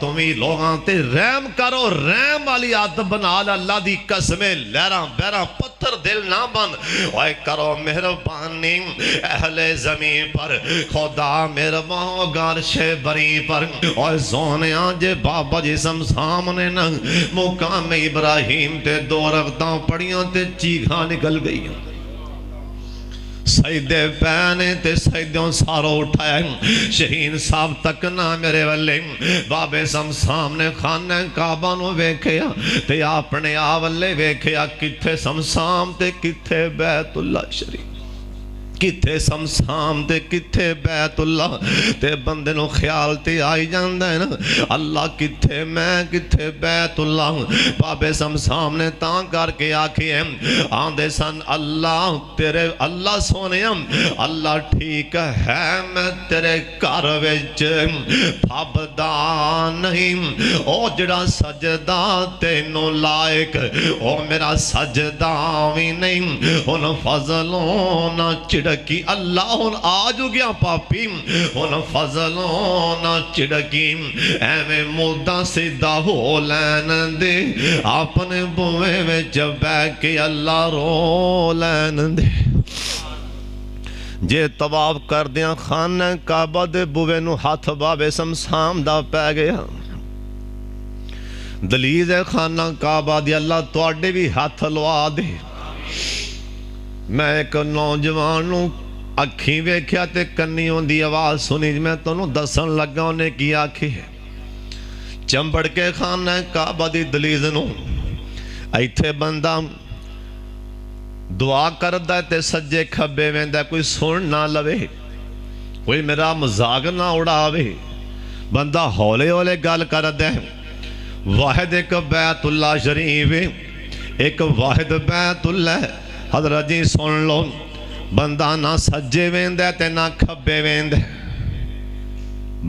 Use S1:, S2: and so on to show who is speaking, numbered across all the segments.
S1: تم ہی لوگاں تے رحم کرو رحم والی عادت بنا لے اللہ دی قسمیں لہراں بیراں پتھر دل نہ بن اوے کرو مہربانی اہل زمین پر خدا مہربان عرش بری پر اوے سونیاں جے بابا جسم سامنے نہ مقام ابراہیم تے دو رغتاں پڑیاں تے چیخاں نکل گئیاں سجدے پینے تے سجدوں سارو اٹھائے شہین صاحب تک نہ میرے والے بابے سامنے خانہ کعبہ نو ویکھیا تے اپنے آولے ویکھیا کتھے سمسام تے کتھے بیت اللہ شریف کتھے سمسام تے کتھے بیت اللہ تے بندے نو خیال تے آئی جاندہ ہے نا اللہ کتھے میں کتھے بیت اللہ بابے سمسام نے تاں کر کے آکھی ہے آندے سن اللہ تیرے اللہ سونے اللہ ٹھیک ہے میں تیرے گھر وچ پھبدا نہیں او جڑا سجدہ تینوں لائق او میرا سجدہ بھی نہیں ان فضلوں نہ چڑکی اللہ ہن آج ہو گیا پاپی ہن فضلوں نہ چڑکی ایویں مردہ سیدھا ہو لین دے اپنے بوئے میں جب بیٹھ کے اللہ رو لین دے جے طواف کر دیاں خانہ کعبہ دے بوئے نو ہاتھ بابے سمسام دا پہ گیا دلیز خانہ کعبہ دی اللہ توڑے بھی ہاتھ لوا دے میں ایک نوجوانوں اکھیں ویکھیا تے کنیوں دی آواز سنی میں تنوں دسن لگا انہیں کی آکھی ہے چمبڑ کے خانہ کعبہ دی دلیز نو ایتھے بندہ دعا کردہ تے سجے کھبے ویندہ کوئی سن نہ لوے کوئی میرا مزاق نہ اڑاوے بندہ ہولے ہولے گال کردہ واحد ایک بیت اللہ شریف ایک واحد بیت اللہ حضرت جی سن لو بندہ نہ سجے ویندہ تے نہ کھبے ویندہ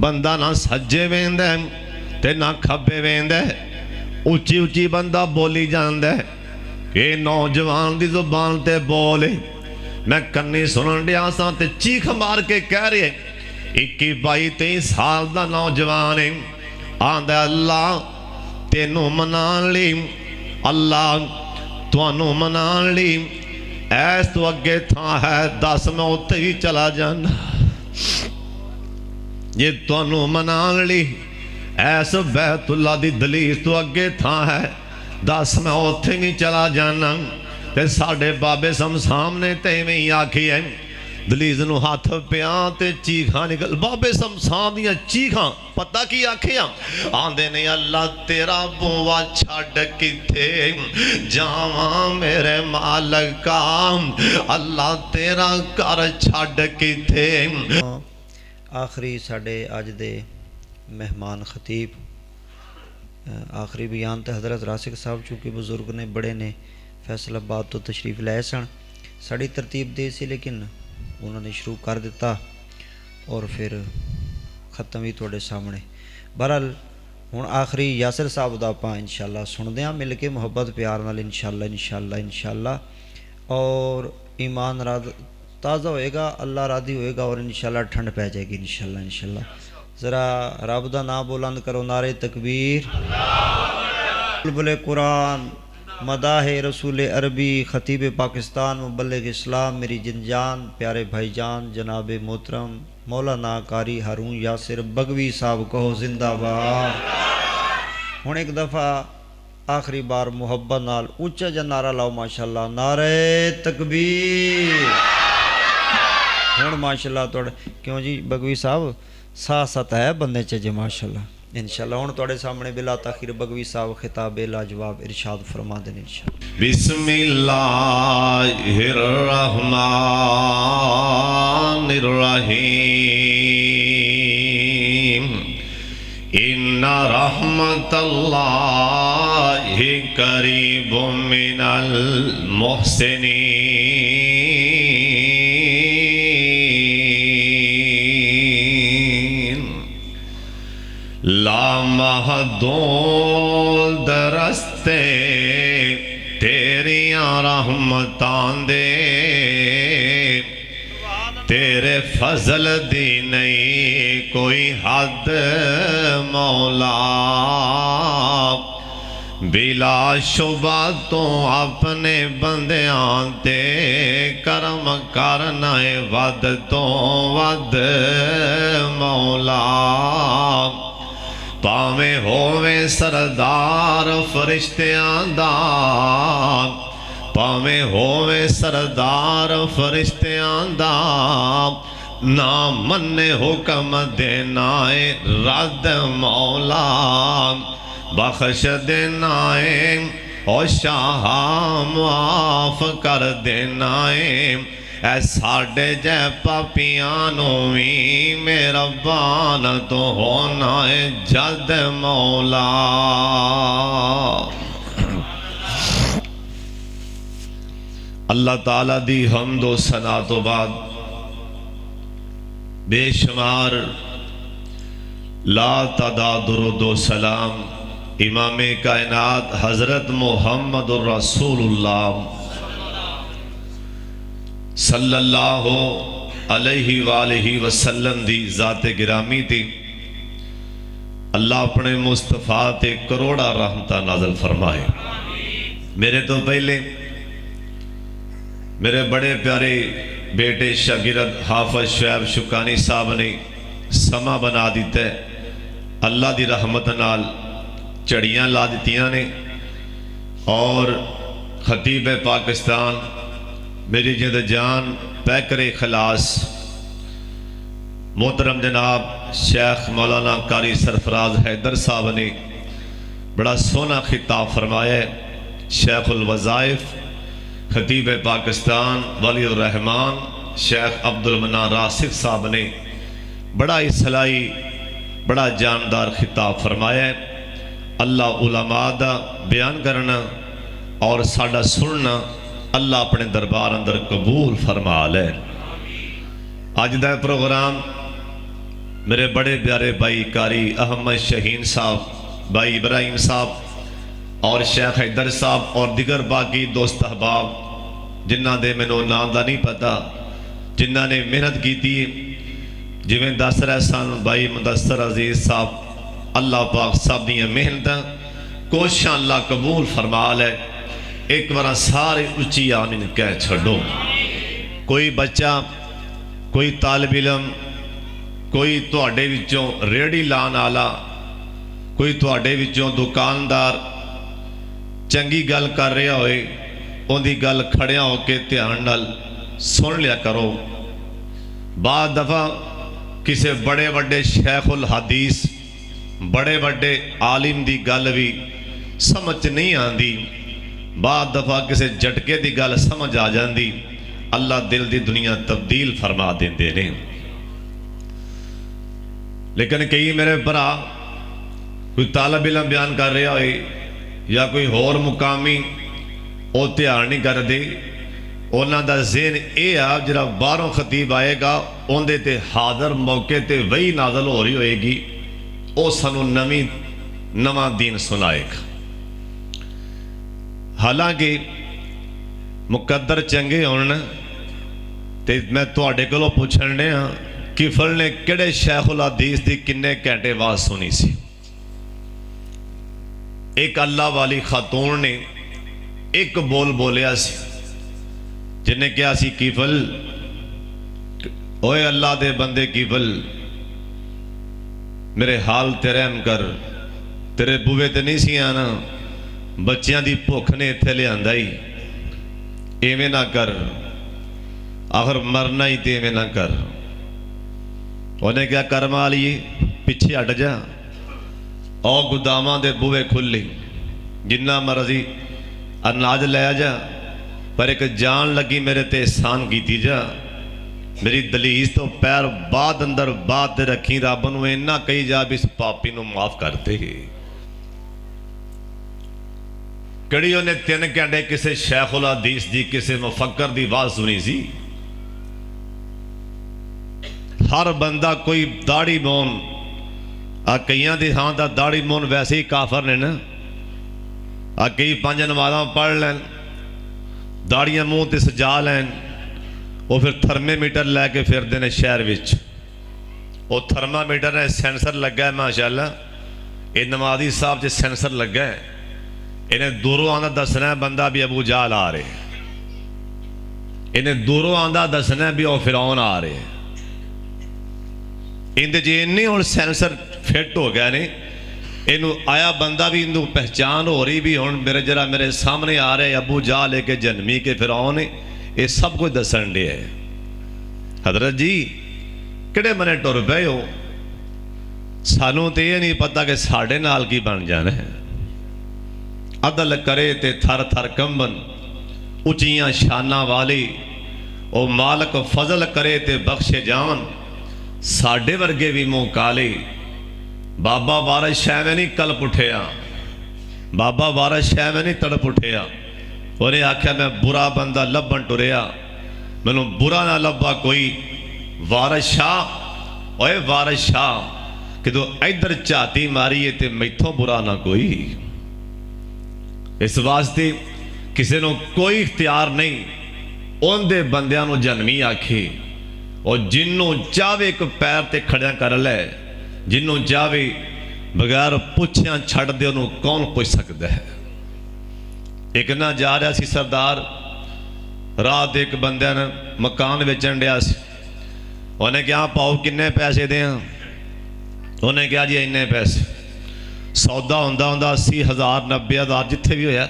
S1: بندہ نہ سجے ویندہ تے نہ کھبے ویندہ اچھی اچھی بندہ بولی جاندہ کہ نوجوان دی زبان تے بولے میں کنی سنن دیا سا تے چیخ مار کے کہہ رہے 21-22 سال دا نوجوان ہے آندہ اللہ تینوں منان لی اللہ توانوں منان لی ایس تو اگے تھا ہے 10 میں ہوتے ہی چلا جانا یہ توانوں منان لی ایس بیت اللہ دی دلیز تو اگے تھا ہے 10 میں ہوتے ہی چلا جانا تے ساڑھے بابے سمسام نے تے میں ہی آکھی ہے دلیز نو ہاتھ پیاں تے چیخاں نکل بابے سمسام دیا چیخاں پتہ کی آکھیاں آندے نے اللہ تیرا بوا چھڑ کتے جاواں میرے مالکا اللہ تیرا کر چھڑ کتے
S2: آخری ساڑھے آج دے مہمان خطیب آخری بیان تے حضرت راسک صاحب چونکہ بزرگ نے بڑے نے فیصل آباد تو تشریف لائے سن ساڑھی ترتیب دے سی لیکن انہوں نے شروع کر دیتا اور پھر ختم ہی توڑے سامنے بہرحال ہن آخری یاسر صاحب دا پاں انشاءاللہ سن دیاں مل کے محبت پیار نال انشاءاللہ اور ایمان راد تازہ ہوئے گا اللہ راضی ہوئے گا اور انشاءاللہ ٹھنڈ پہ جائے گی انشاءاللہ ذرا رب دا نام بلند کرو نعرہ تکبیر بلبل قرآن مداح رسول عربی خطیب پاکستان مبلغ اسلام میری جن جان پیارے بھائی جان جناب محترم مولانا قاری ہارون یاسر بگوی صاحب کہو زندہ باد ہن ایک دفعہ آخری بار محبت نال اونچا جا نعرہ لاؤ ماشاءاللہ نعرہ تکبیر ہن ماشاءاللہ توڑے کیوں جی بگوی صاحب ساتھ ہے بندے چجے ماشاءاللہ انشاءاللہ ہن توڑے سامنے بلا تاخیر بگوی صاحب خطاب لاجواب ارشاد فرما دیں انشاءاللہ
S1: بسم اللہ الرحمن الرحیم ان رحمت اللہ قریب من المحسنین لا محدود رستے تیریاں رحمتان دے تیرے فضل دی نہیں کوئی حد مولا بلا شبہ تو اپنے بندیاں تے کرم کرنا ود تو ود مولا پاویں ہووے سردار فرشتیاں دا پاویں ہووے سردار فرشتیاں دا نہ منے حکم دینا رد مولا بخش دینا او شاہ معاف کر دینا اے ساڑے جے پاپیانو وی میرا بان تو ہونا ہے جد مولا اللہ تعالیٰ دی حمد و ثنا تو بعد بے شمار لا تعداد درود و سلام امام کائنات حضرت محمد الرسول اللہ صلی اللہ علیہ وآلہ وسلم دی ذات گرامی تھی اللہ اپنے مصطفیٰ تے کروڑا رحمتہ نازل فرمائے میرے تو پہلے میرے بڑے پیارے بیٹے شاگرد حافظ شعیب شکانی صاحب نے سما بنا دیتا ہے اللہ دی رحمت نال چڑیاں لا دیتیاں نے اور خطیب پاکستان میری جد جان پیکر خلاص محترم جناب شیخ مولانا قاری سرفراز حیدر صاحب نے بڑا سونا خطاب فرمایا ہے شیخ الوظائف خطیب پاکستان ولی الرحمان شیخ عبد المنان راسخ صاحب نے بڑا اصلاحی بڑا جاندار خطاب فرمایا ہے اللہ علماء دا بیان کرنا اور ساڑا سننا اللہ اپنے دربار اندر قبول فرما لے آج دا پروگرام میرے بڑے پیارے بھائی قاری احمد شہین صاحب بھائی ابراہیم صاحب اور شیخ حیدر صاحب اور دیگر باقی دوست احباب جنہ دے میں نام دا نہیں پتا جنہ نے محنت کی تھی جویں دس رہے سن بھائی مدثر عزیز صاحب اللہ پاک صاحب دیاں محنتاں کوششاں اللہ قبول فرما لے ایک بار سارے اچھی آمین کہہ چھڑو کوئی بچہ کوئی طالب علم کوئی تواڈے وچوں ریڑی لان آلا کوئی تواڈے وچوں دکاندار چنگی گل کر رہا ہوئے ان دی گل کھڑیاں ہو کے دھیان نال سن لیا کرو بعض دفعہ کسے بڑے بڑے شیخ الحدیث بڑے بڑے عالم دی گل بھی سمجھ نہیں آندی بعض دفعہ کسے جھٹکے دی گل سمجھ آ جاندی اللہ دل دی دنیا تبدیل فرما دیندے نے لیکن کئی میرے برا کوئی طالب علم بیان کر رہا ہوئے یا کوئی اور مقامی او دھیان نہیں کر دے انہاں دا ذہن اے آ جڑا باہروں خطیب آئے گا ان دے تے حاضر موقع تے وہی نازل ہو رہی ہوئے گی او سنو نواں دین سنائے گا حالانکہ مقدر چنگے ہونا تے میں تواڈے کولوں پوچھن ڈیا کفل نے کڑے شیخ الحدیث دی کنے گھنٹے آواز سنی سی ایک اللہ والی خاتون نے ایک بول بولیا سی جنہیں کیا سی کفل اوے اللہ دے بندے کفل میرے حال تے رحم کر تیرے بوے تے نہیں سی آنا بچیاں دی بھوک نے اتھے لے آندائی ایویں نہ کر آخر مرنا ہی تے ایویں نہ کر انہیں کیا کرما لیے پیچھے ہٹ جا او گداماں دے بوے کھلی جنہ مرضی اناج لے جا پر ایک جان لگی میرے تے احسان کی تھی جا میری دلیز تو پیر بعد اندر بعد دے رکھی رابنو اینا کئی جا بھی اس پاپی نو معاف کرتے ہی کڑیوں نے 3 گھنٹے کسے شیخ الحدیث دی کسے مفکر دی آواز سنی سی ہر بندہ کوئی داڑھی مون کئیاں دی ہاں دا داڑھی مون ویسے ہی کافر نے نا کئی 5 نمازاں پڑھ لین داڑیاں منہ تے سجا لین وہ پھر تھرمے میٹر لے کے پھر دینے شہر وچ ਉਹ ਥਰਮਾਮੀਟਰ ਨੇ ਸੈਂਸਰ ਲੱਗਾ ਮਾਸ਼ਾਅੱਲਾ। ਇਹ ਨਮਾਜ਼ੀ ਸਾਹਿਬ 'ਚ ਸੈਂਸਰ ਲੱਗਾ, ਇਹਨੇ ਦੂਰੋਂ ਆਉਂਦਾ ਦੱਸਣਾ ਬੰਦਾ ਵੀ ਅਬੂ ਜਾਹਲ ਆ ਰਹੇ, ਇਹਨੇ ਦੂਰੋਂ ਆਉਂਦਾ ਦੱਸਣਾ ਵੀ ਉਹ ਫਿਰੌਨ ਆ ਰਹੇ। ਇਹਦੇ 'ਚ ਇੰਨੇ ਹੁਣ ਸੈਂਸਰ ਫਿੱਟ ਹੋ ਗਏ ਨੇ, ਇਹਨੂੰ ਆਇਆ ਬੰਦਾ ਵੀ ਇਹਨੂੰ ਪਹਿਚਾਨ ਹੋ ਰਹੀ ਵੀ ਹੁਣ ਮੇਰੇ ਸਾਹਮਣੇ ਆ ਰਿਹਾ ਅਬੂ ਜਾਹਲ के जन्मी के फिरौन ने। ये सब कुछ दसन डे है। हजरत जी किहड़े मने टुर पए हो, सानू तो ये नहीं पता कि साडे नाल की बन जाना है। अदल करे ते थर थर कंबन, उचियां शाना वाले ओ मालक फजल करे ते बख्शे जावन, साडे वर्गे भी मुँह काले। बाबा वारिस एवें नहीं कलप उठिया, बाबा वारिस एवें नहीं तड़प उठिया। उन्हें आख्या मैं बुरा बंदा लभन टुरिया, मैनू बुरा ना लभा कोई। वारिस शाह, ओए वारिस शाह कि तू इधर झाती मारी है तो मैथों बुरा ना कोई। इस वास्ते किसी को कोई इख्तियार नहीं उनके बंदियां नू जन्मी आखे, और जिन्हों चाहे एक पैर ते खड़ा कर लै, जिन्हों चाहे बगैर पुछिया छड़ दे उन्होंने कौन पुछ सकता है। एक ना जा रहा सी सरदार, रात एक बंदे ने मकान बेचन दिया सी। उन्हें कहा पाओ किन्ने पैसे दें, उन्हें कहा जी इन्ने पैसे। सौदा होंदा 80,000 90,000 जिथे भी होया।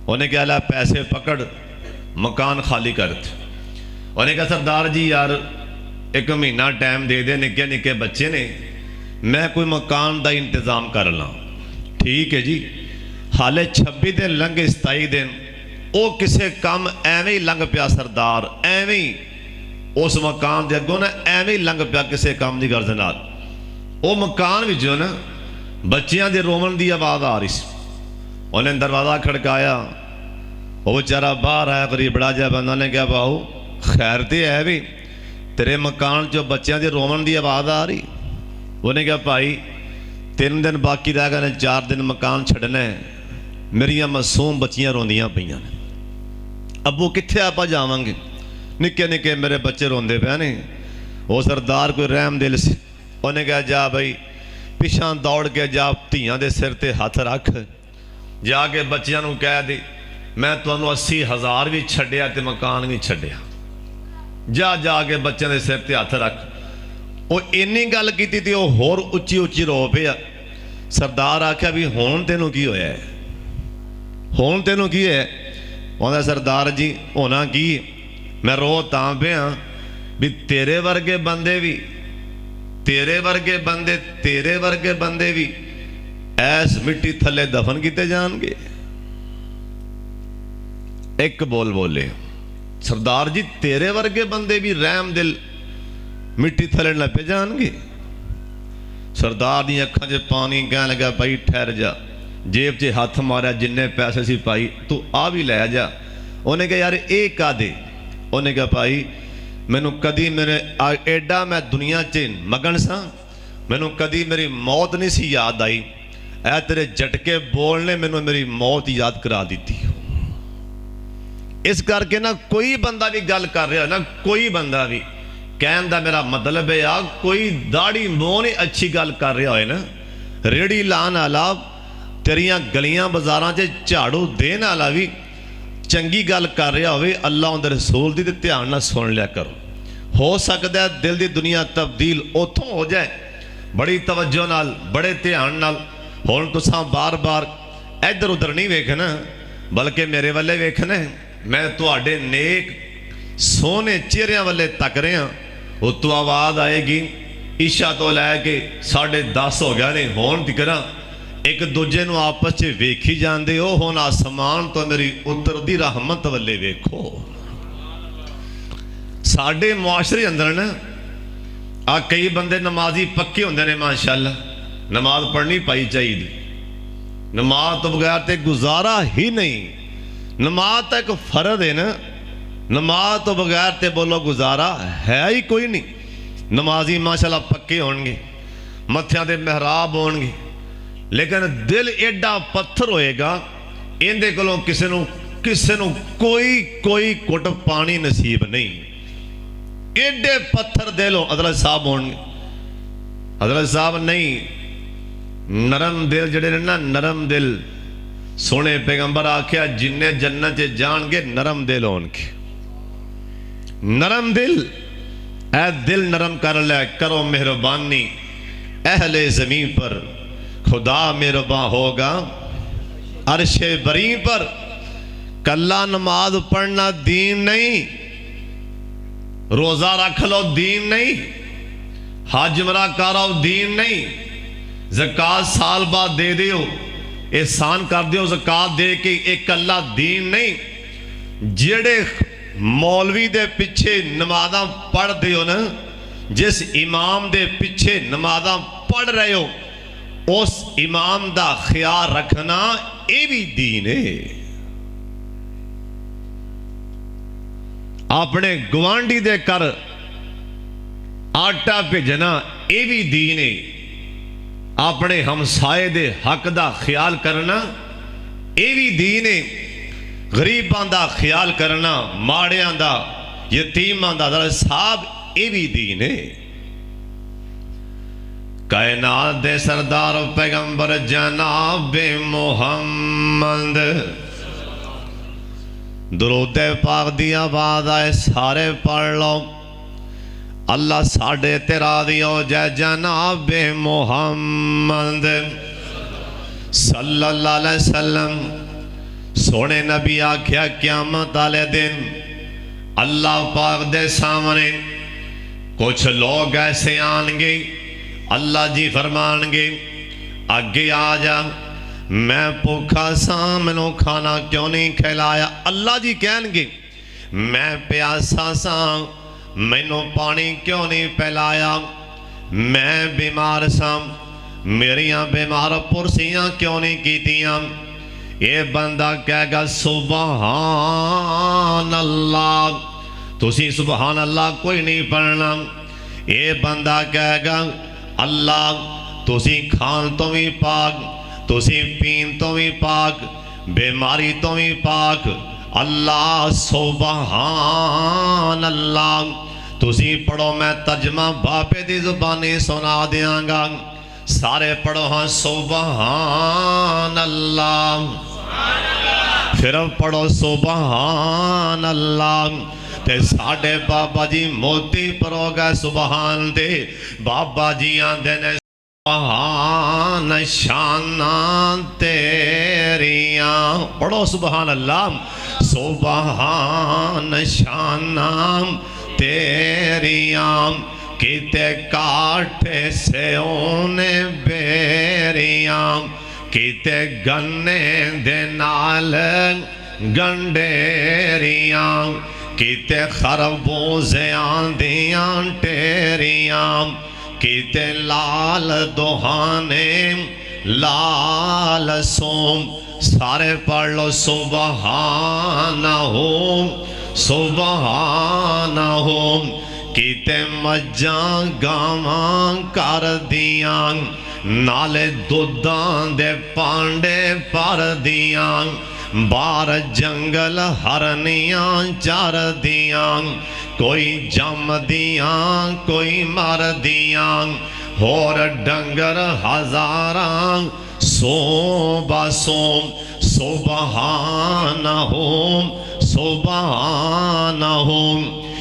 S1: उन्हें कहा ला पैसे पकड़, मकान खाली कर। उन्हें कहा सरदार जी यार एक महीना टाइम दे दे, निक्के निक्के बच्चे ने, मैं कोई मकान का इंतजाम कर ला। ठीक है जी। हाले 26 दिन लंघे, 27 दिन वो किसे काम एवं ही लंघ पिया सरदार, एवं ही उस मकान के अगों ना एवं ही लंघ पिया किसी काम की गर्ज नाल। वो मकान विचों ना बच्चियां दे रोवन की आवाज़ आ रही सी। उन्हें दरवाज़ा खड़काया, वो बेचारा बाहर आया, गरीब बड़ा जिहा बंदा ने कहा भाऊ खैर तो है भी, तेरे मकान चो बच्चों के रोवन की आवाज़ आ रही। उन्हें कहा भाई 3 दिन बाकी रह गए, 4 दिन मकान छड्डना है, मेरिया मासूम बच्चियां रोंदियां पईयां ने। अबू कित्थे आपां जावांगे, निक्के निक्के मेरे बच्चे रोंदे पे ने। वो सरदार कोई रहम दिल सी, उन्हें कहा जा भाई पिछां दौड़ के जा, धियां दे सिर ते हथ रख, जाके बच्चियां नूं कह दे मैं तुहानूं 80,000 भी छड्डिया ते मकान भी छड्डिया, जा जाके बच्चों के सिर ते हथ रख। वो इन्नी गल की थी वो होर उच्ची उच्ची रो पिया। सरदार आख्या भी हुण तैनूं की होया है, हुण तैनूं की है? आंदा सरदार जी होना की, मैं रो तां पिया भी तेरे वर्गे बंदे भी, तेरे वर्गे बंदे, तेरे वर्गे बंदे भी ऐस मिट्टी थले दफन किते जाणगे। एक बोल बोले सरदार जी तेरे वर्गे बंदे भी रहम दिल मिट्टी थले नपे जाणगे। सरदार दी अखां 'च पानी, कह लगा भाई ठहर जा, जेब 'च हथ मारिया, जिन्ने पैसे सी पाई तू आ भी लै जा। उन्हें कहा यार ये कादे? उन्हें कहा भाई मैनू कदी मेरे एडा मैं दुनिया च मगन सा, मैनू कदी मेरी मौत नहीं सी याद आई, ऐ तेरे झटके बोल ने मैनू मेरी मौत याद करा दी। इस करके ना कोई बंदा भी गल कर रहा ना, कोई बंदा भी कहन दा मेरा मतलब है आ, कोई दाढ़ी मोह ने अच्छी गल कर रहा है ना, रेड़ी लान वाला, तेरिया गलियां बाजारां 'च झाड़ू देने वाला भी चंगी गल कर रहा हो, अल्लाह उनके रसूल दी ध्यान नाल सुन लिया करो। हो सकता है दिल की दुनिया तब्दील उतों हो जाए, बड़ी तवज्जो नाल, बड़े ध्यान नाल। हुण तुसां बार बार इधर उधर नहीं वेखना, बल्कि मेरे वाले वेखना। मैं तुहाडे नेक सोहने चेहरिਆਂ वाले तक रहा। उत्तों आवाज़ आएगी ईशा तो लैके 10:30 हो गया ने, होण तिकरा एक दूजे नूं आपस च वेखी जांदे हो, हुण आसमान तो मेरी उतरदी रहमत वाले वेखो। साडे मुआशरे अंदर ना आ कई बंदे नमाजी पक्के होंदे ने माशाअल्लाह, नमाज पढ़नी पाई चाहिए, नमाज तो बगैर ते गुजारा ही नहीं। नमाज तो एक फर्ज है ना, नमाज तो बगैर ते बोलो गुजारा है ही कोई नहीं। नमाजी माशाअल्लाह पक्के होणगे, मत्थियां ते मेहराब होणगे, लेकिन दिल एडा पत्थर होएगा, इहदे कोलों किसे नूं कोई घुट पानी नसीब नहीं। एडे पत्थर दिल हो अदल साहब होणगे। حضرت صاحب نہیں نرم دل جڑے نا نرم دل سونے پیغمبر آکھیا جن جنت جان گے نرم دل ہون کے نرم دل اے دل نرم کر لے کرو مہربانی اہل زمین پر خدا مہربان ہوگا عرش بری پر کلا نماز پڑھنا دین نہیں روزہ رکھ لو دین نہیں حج عمرہ کرو دین نہیں زکاة سال بعد دے دیو احسان کر دیو زکاة دے کے ایک اللہ دین نہیں جڑے مولوی دے پیچھے نمازاں پڑھ دیو نا جس امام دے پیچھے نمازاں پڑھ رہے ہو اس امام دا خیال رکھنا اے بھی دین ہے اپنے گوانڈی دے کر آٹا بھیجنا اے بھی دین ہے اپنے ہمسائے دے حق دا خیال کرنا اے بھی دین ہے غریبان دا خیال کرنا ماڑیاں دا یتیمان دا در صاحب اے بھی دین ہے کائنات دے سردار پیغمبر جناب محمد درود پاک دی آواز آئے سارے پڑھ لو اللہ ساڑھے تیرا دیو جے جناب محمد صلی اللہ علیہ وسلم سونے نبی آکھیا قیامت والے دن اللہ پاک دے سامنے کچھ لوگ ایسے آن گے اللہ جی فرمان گے آگے آ جا میں بھوکا سا مینوں کھانا کیوں نہیں کھلایا اللہ جی کہن گے میں پیاسا سا مینوں پانی کیوں نہیں پلایا میں بیمار سا میریاں بیمار پرسیاں کیوں نہیں کیتیاں یہ بندہ کہے گا سبحان اللہ تسی سبحان اللہ کوئی نہیں پڑھنا یہ بندہ کہے گا اللہ تسی کھان تو بھی پاک تسی پین تو بھی پاک بیماری تو بھی پاک اللہ سبحان اللہ تسی پڑھو میں ترجمہ باپے دی زبانی سنا دیاں گا سارے پڑھو ہاں سبحان اللہ پھر پڑھو سبحان اللہ تے ساڑھے بابا جی موتی پرو گئے سبحان دے بابا جی آندے نے سبحان شانان تیریاں پڑھو سبحان اللہ سبحان شانان تیریاں کیتے کاٹھے سے اونے بیریاں کیتے گنے دے نال گنڈیریاں کیتے خربوزے آندیاں ٹیریاں کیتے لال دوہانے لال سوم سارے پڑھ لو سبحانہ سبحانہ کیتے مجاں گاواں کر دیاں نالے دوداں دے پانڈے پر دیاں بار جنگل ہرنیاں چار دیاں کوئی جم دیاں کوئی مر دیاں اور ڈنگر ہزاراں صوبہ سوم سبحانہ سبحانہ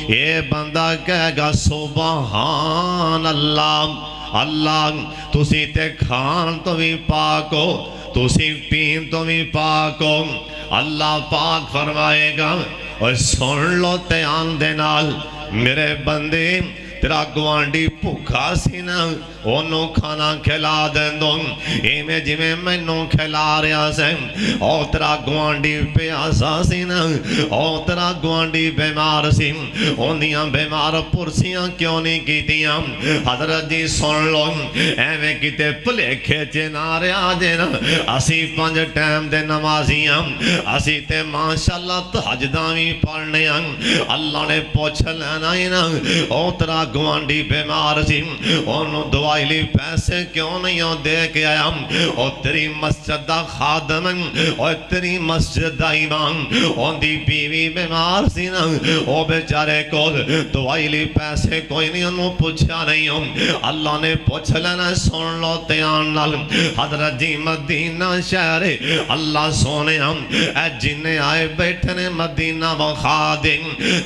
S1: یہ بندہ کہے گا سبحان اللہ اللہ تسی تے کھان تو بھی پاک ہو تسی پین تو بھی پاک ہو اللہ پاک فرمائے گا اور سن لو تے آن دے نال میرے بندے تیرا گوانڈی بھوکا سی نا انہوں کھانا کھلا دیں دوں ایمیں جی میں نوں کھلا رہا سے او تیرا گوانڈی پیاسا سی نا او تیرا گوانڈی بیمار سی اندیاں بیمار پرسیاں کیوں نہیں کیتیاں حضرت جی سن لو ایویں کیتے پلے کھیچے نہ رہا جے نا اسی 5 ٹائم دے نمازیاں اسی تے ماشاءاللہ تہجداں بھی پڑھنے اللہ نے پوچھ لینا ہی نا او تیرا گوانڈی بیمار سی انہوں دعا دوائی لی پیسے کیوں نہیں ہو دے کے آیا او تیری مسجد دا خادم او تیری مسجد دا امام اون دی بیوی بیمار سی نا او بیچارے کو دوائی لی پیسے کوئی نہیں انہوں پوچھا نہیں ہوں اللہ نے پوچھ لینا سن لو تیان نال حضرت جی مدینہ شہر اللہ سونے ہم اے جنہیں آئے بیٹھنے مدینہ بخا دیں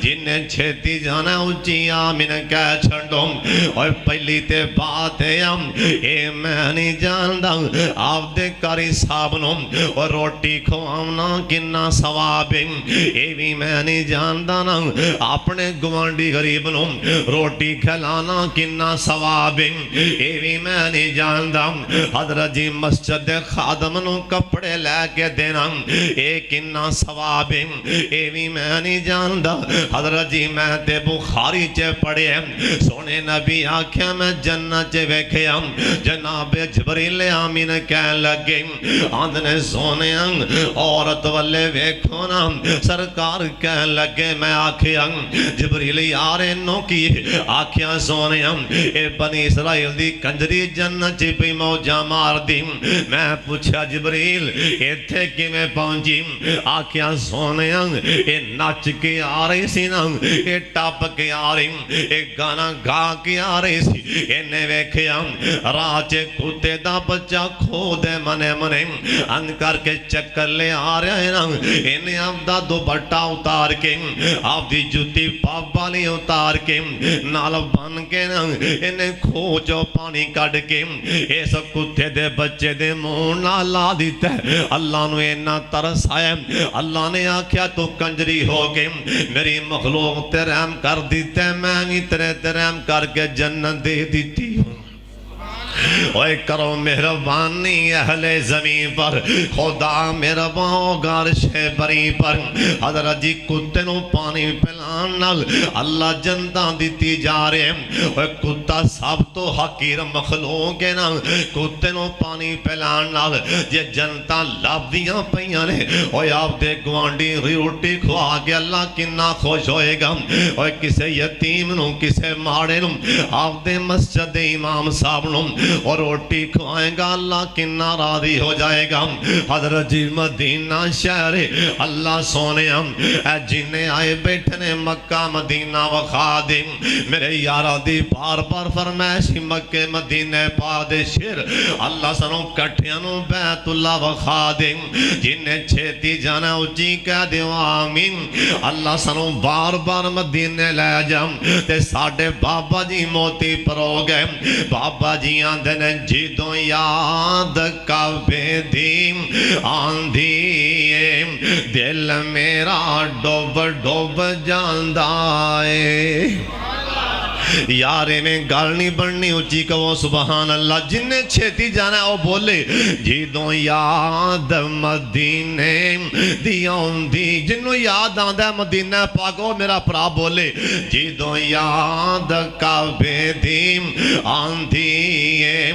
S1: جنہیں چھتی جانا اچھی آمین کہہ چھڑوں اور پہلی تے بات ہے ہم اے میں نہیں جاندہ آپ دے کاری صابنوں اور روٹی کھوانا کننا ثوابیں اے بھی میں نہیں جاندہ نا اپنے گوانڈی غریبنوں روٹی کھلانا کننا ثوابیں اے بھی میں نہیں جاندہ حضرت جی مسجد خادمنوں کپڑے لے کے دینا اے کننا ثوابیں اے بھی میں نہیں جاندہ حضرت جی میں تے بخاری چے پڑے سونے نبی آکھیں میں جنت چے ویکھے جناب جبریل آمین کہہ لگے آندھنے سونے عورت والے ویکھو نا سرکار کہہ لگے میں آکھیں جبریل یارے نو کی آکھیں سونے اے بنی اسرائیل دی کنجری جنت چے پی موجہ مار دی میں پوچھا جبریل اے تھے کی میں پہنچی آکھیں سونے اے ناچ کے آ رہی سی نا اے ٹاپ کے آ رہی اے گانا گا کے آ رہی سی اے نے ویکھے راچے کتے دا بچہ کھو دے منے منے ان کر کے چکر لے آ رہے نا انہیں اب دا دو بٹا اتار کے آپ دی جوتی پاپ والی اتار کے نال بن کے نا انہیں کھو جو پانی کڑ کے ایسا کتے دے بچے دے مونا لا دیتا ہے اللہ نے اینا ترس آئے اللہ نے آکھیا تو کنجری ہو گئے میری مخلوق تیرہم کر دیتے میں بھی تیرہم کر کے جنت دے دیتی ہوں اوے کرو مہربانی اہل زمین پر خدا مہربان گارش بری پر حضرت جی کتے نو پانی پلان اللہ جنتاں دیتی جا رہے ہیں اوے کتا سب تو حقیر مخلوق ہے نا کتے نو پانی پلان یہ جنتاں لب دیاں پہیاں نے اوے آپ دے گوانڈی روٹی کھوا کے اللہ کنا خوش ہوئے گا اوے کسے یتیم نو کسے ماڑے نو آپ دے مسجد امام صاحب نو اور روٹی کھوائیں گا اللہ کنا راضی ہو جائے گا حضرت جی مدینہ شہر اللہ سونے اے جنہیں آئے بیٹھنے مکہ مدینہ وخا دیں میرے یارہ دی بار بار فرمائشی مکہ مدینہ پا دے شیر اللہ سنوں کٹھیانوں بیت اللہ وخا دیں جنہیں چھیتی جانا اچھی کہہ دیو آمین اللہ سنوں بار بار مدینہ لے جام تے ساڑھے بابا جی موتی پرو گئے بابا جی آندھنے جیدوں یاد کعبے دیم آندھیے دل میرا ڈوب ڈوب جاندائے یارے میں گال نہیں بڑھنی اچھی کہو سبحان اللہ جنہیں چھیتی جانا ہے وہ بولے جیدوں یاد مدینے دیوں دی جنہوں یاد آندہ ہے مدینہ پاکو میرا پرا بولے جیدوں یاد کعبے دیم آندھیے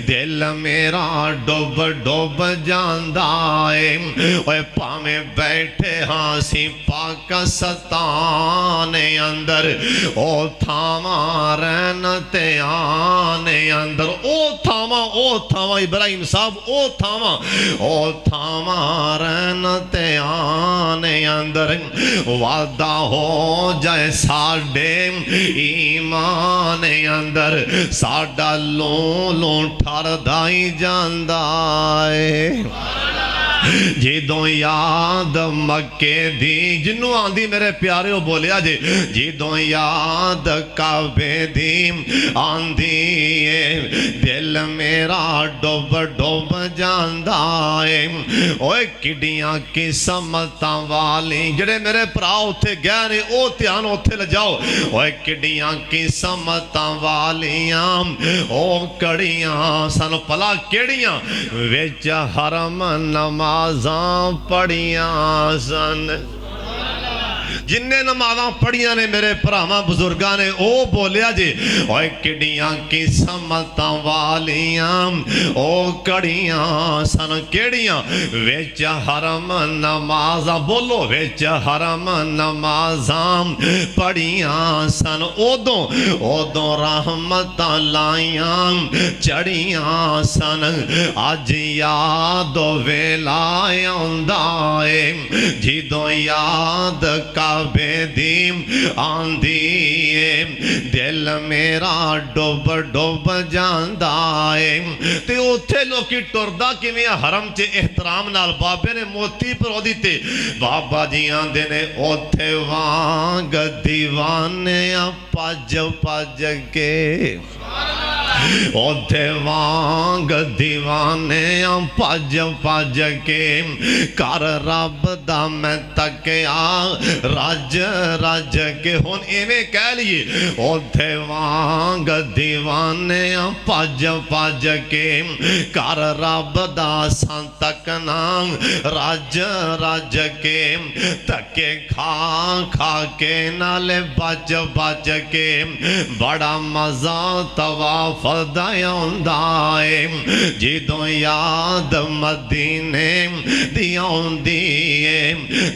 S1: دل میرا ڈوب ڈوب جاندائے اوے پامیں بیٹھے ہاں سی پاکستان اندر او تھاما رہنتے آنے اندر او تھاما ابراہیم صاحب او تھاما رہنتے آنے اندر وعدہ ہو جائے ساڑھے ایمان اندر ساڑھا لون ٹھار دائی جاندائے جیدوں یاد مکے دی جنوں آندھی میرے پیارے ہو بولے آجے جیدوں یاد کعبے دی آندھی دل میرا ڈوب ڈوب جاندائے اوے کڈیاں کی سمتاں والی جڑے میرے پراؤ تھے گئے نے او تیان اوتھے لجاؤ اوے کڈیاں کی سمتاں والیاں او کڑیاں سن پلا کیڑیاں ویچ حرم نمازاں پڑیاں سن जिन्ने नमाज़ां पढ़ियां ने मेरे भरावां बुजुर्गां ने ओ बोलिया जी ओए किडियां किस्मतां वालियां ओ कड़ियां सन केड़ियां विच हरम नमाज़ां बोलो विच हरम नमाज़ां पढ़ियां सन उदों उदों रहमतां लाइयां चढ़ियां सन अज याद वेला आंदा है जिदों याद काबे दी आंदी है दिल मेरा डुब डुब जांदा है ते उत्थे लोकी टुरदा किवें हरम च एहतराम नाल बाबे ने मोती परो दिते बाबा जी आंदे ने उत्थे वांग दीवाने भज भज के उत्थे वांग दीवाने भज भज के कर रब दा मैं तकिया रज रज के हुण इवें कह लीए उत्थे वांग दीवाने भज भज के कर रब दा सां तकना रज रज के धक्के खा खा के नाले बच बच के बड़ा मजा तवाफ दा आंदा है जिदों याद मदीने दी आंदी है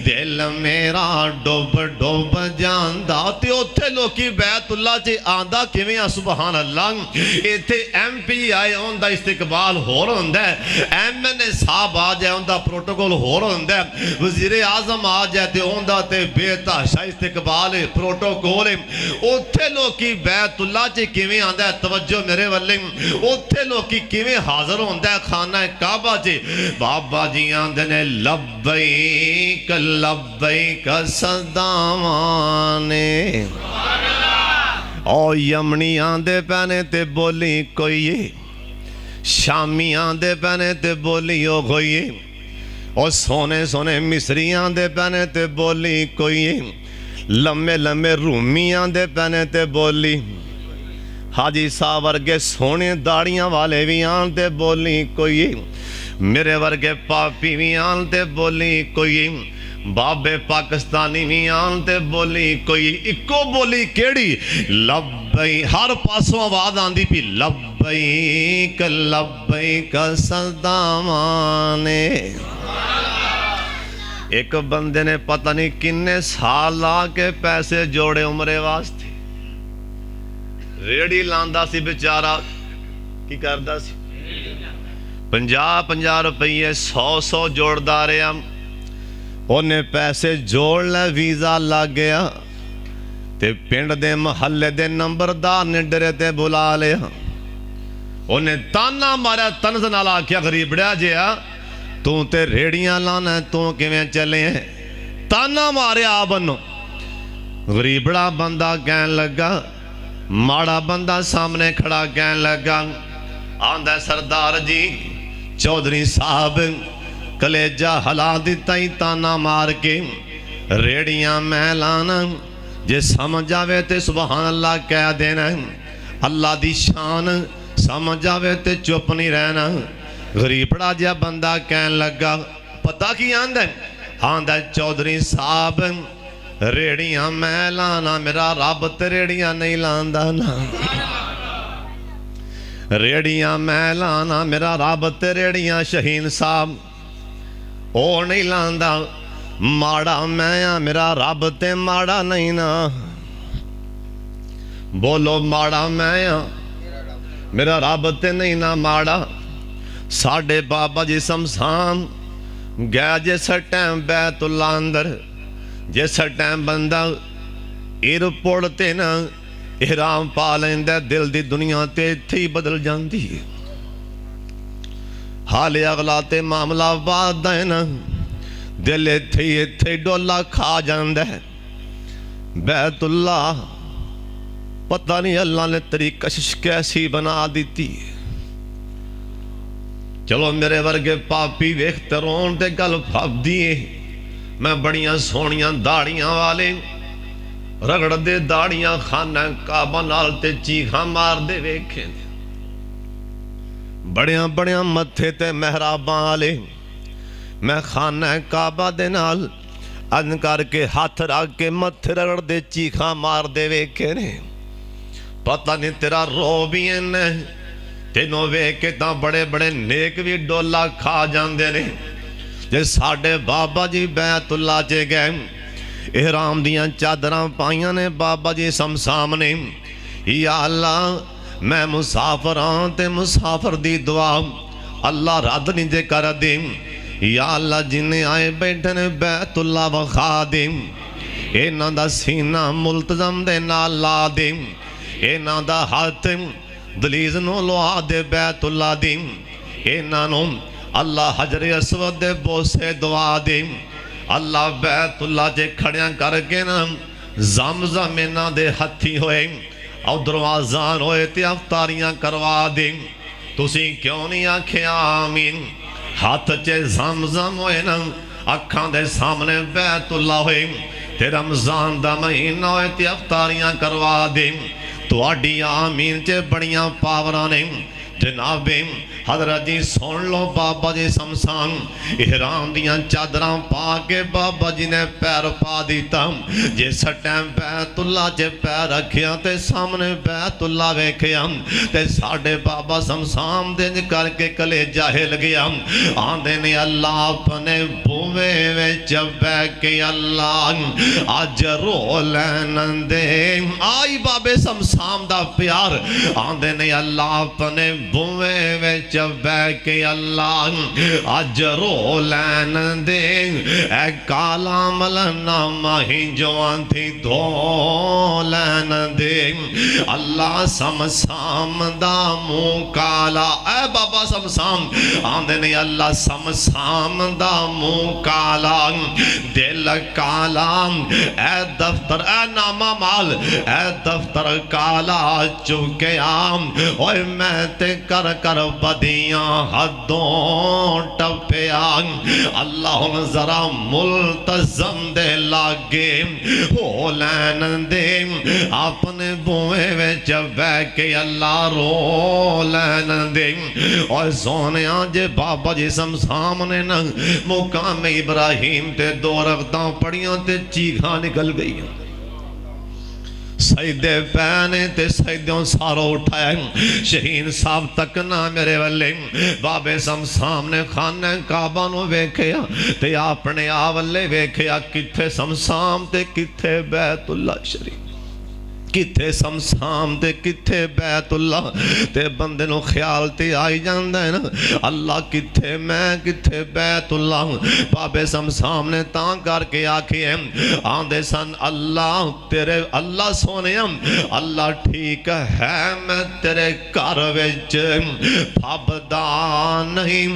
S1: दिल मेरा डुब डुब जांदा ते उत्थे लोकी बैतुल्ला च आंदा किवें आ सुभान अल्लाह इत्थे MP आए उनदा इस्तकबाल होर हुंदा है MNA साहब आ जाए उनदा प्रोटोकॉल होर हुंदा है वज़ीर आज़म आ जाए ते उनदा ते बेतहाशा इस्तकबाल है प्रोटोकॉल है उत्थे लोकी बैतुल्ला च किवें आंदा है तवज्जो मेरे वाले उत्थे लोकी किवें हाज़र होंदा है खाना काबा च बाबा जी आंदे ने लब्बैक लब्बैक सदावां ने ओ यमनी आंदे पैने ते बोली कोई शामी आंदे पैने ते बोली ओ कोई ओ सोने सोने मिस्री आंदे पैने ते बोली कोई लम्मे लम्मे रूमी आंदे पैने ते बोली हाजी साहब वर्गे सोने दाड़ियां वाले भी आन ते बोली कोई मेरे वर्गे पापी भी आन ते बोली कोई बाबे पाकिस्तानी भी आन ते बोली कोई इको बोली केड़ी लब्बई हर पासों आवाज आंदी पी लब्बैक लब्बैक सदावां ने एक बंदे ने पता नहीं किन्ने साल ला के पैसे जोड़े उमरे वास्ते रेड़ी लांदा सी बेचारा की करदा सी 50-50 रुपये 100-100 जोड़दा रहा उन्हें पैसे जोड़ ले वीजा लग गया ते पिंड दे महल्ले दे नंबरदार ने डरे ते बुला लिया उन्हें ताना मारा तनज नाल आख्या गरीबड़िया जिया तू ते रेड़ियां लाना तू किवें चले ताना मारे आ बनो गरीबड़ा बंदा कहन लगा माड़ा बंदा सामने खड़ा कहन लगा आंदा सरदार जी चौधरी साहब कलेजा हला दिता ही ताना मार के रेड़ियां मैं लाना जे समझ आवे ते सुभान अल्लाह कह देना अल्लाह दी शान समझ आवे ते चुप नहीं रहना गरीबड़ा जिहा बंदा कहन लगा पता की आंदा आंदा चौधरी साहब रेड़ियां मैं लाना मेरा रब ते रेड़ियां नहीं लांदा ना रेड़ियां मैं लाना मेरा रब ते रेड़ियां शहीन साहब ओ नहीं लांदा माड़ा मैं मेरा रब ते माड़ा नहीं ना बोलो माड़ा मैं मेरा रब ते नहीं ना माड़ा साडे बाबा जी शमशान गया जिस टाइम बैतुल्ला अंदर जिस टाइम बंदा एयरपोर्ट ते ना इहराम पा लैंदा दिल दी दुनिया ते इत्थे ही बदल जाती है हाले अगला ते मामला बाद दा है ना दिल इत्थे डोला खा जांदा है बैतुल्ला पता नहीं अल्लाह ने तेरी कशिश कैसी बना दी चलो मेरे वर्गे पापी वेख तरोन ते गल फबदी है मैं बड़ियां सोहणियां दाड़ियां वाले रगड़दे दाड़ियां खाना काबा नाल ते चीखा मारदे वेखे बड़ियां बड़ियां मत्थे ते मेहराबां वाले मैं खाना काबा दे नाल अन करके हथ रख के मत्थे रगड़दे चीखा मारदे वेखे ने। पता नहीं तेरा रो भी इन्ने तेनों वेख के तां बड़े बड़े नेक भी डोला खा जांदे ने। जे साडे बाबा जी बैतुल्ला च गए, इहराम दियां चादरां पाइयां ने बाबा जी सामने, या अल्लाह मैं मुसाफर हाँ ते मुसाफर दी दुआ अल्लाह रद्द नहीं जे कर दे। या अल्लाह जिन्हें आए बैठे ने बैतुल्ला वखा दे, इन्हां दा सीना मुल्तजम दे नाल ला दे, इन्हां दा हथ दलीज नूं लवा दे बैतुल्ला दी, इन्हां नूं अल्लाह हजर असवद दे बोसे दुआ दे। अल्लाह बैतुल्ला च खड़ियां करके ना ज़म-ज़म इन्हां दे हथी होए, उधरों आज़ान होए ते अफ्तारियां करवा दे। तुसी क्यों नहीं आखिया आमीन? हाथ च ज़म-ज़म होए ना, अखां दे सामने बैतुल्ला होए ते रमज़ान दा महीना होए ते अफ्तारियां करवा दे। तुहाडी आमीन च बड़ियां पावरां ने जनाबे। हजरत जी सुन लो, बाबा जी शमशान इहराम दियां चादरां पा के बाबा जी ने पैर पा दिता। जिस टाइम बैतुल्ला च पैर रखिया ते सामने बैतुल्ला वेखिया ते साडे बाबा शमशान दे करके कलेजा हिल गया। आंदे ने अल्लाह अपने बूवे विच बैठ के अल्लाह अज रो लैन दे। आई बाबे शमशान दा प्यार। आंदे ने अल्लाह अपने बूवे विच बैठ के अल्लाह अज रो लैन दे। ए काला मलना माही जो थी धो लैन दे। अल्लाह शमशान दा मुंह काला। ए बाबा शमशान आंदे ने अल्लाह शमशान दा मुंह काला, दिल काला। ए दफ्तर ए नामा माल ए दफ्तर काला चुके आम। ओए मैं ते कर कर बदियां हदों टपया। अल्लाह जरा मुल्तजम दे लागे हो लैन दे। अपने बुए विच बह के अल्लाह रो लैन दे। और सोने जे बाबा जी शमशान ने न मुकाम इब्राहिम ते दो रगतां पड़ियां ते चीखां निकल गई। सजदे पैने ते सजदों सारो उठाया। शहीन साहब तक ना मेरे वाले बाबे शमशान ने खाने काबा नूं वेखिया ते अपने आ वाले वेखिया। किथे शमशान ते किथे बैतुल्ला शरीफ, किथे शमशान ते किथे बैतुल्ला। ते बंदे नूं ख्याल ते आई जांदा है ना, अल्लाह किथे मैं किथे बैतुल्ला। बाबे शमशान ने तां करके आखिए आंदे सन अल्लाह तेरे अल्लाह सोने अल्लाह ठीक है मैं तेरे घर विच फबदा नहीं।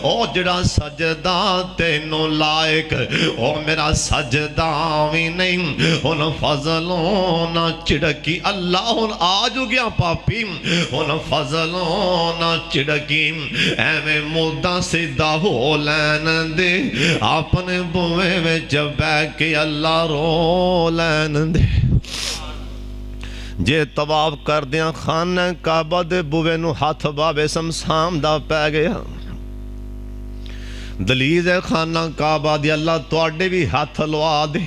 S1: ओ जड़ा सजदा तेनों लायक ओ मेरा सजदा भी नहीं। हुन फजलों ना चिड़की अल्लाह हुन आ जो गया पापी। हुन फजलों ना चिड़की एवें मुद्दा सीधा हो लैन दे। अपने बुए विच बैठ के अल्लाह रो लैन दे। जे तवाफ करदियां खाना काबा दे बुए नूं हथ बाबे शमशान दा पै गया। दलीज है खाना काबा दी अल्लाह तुहाडे भी हथ लवा दे।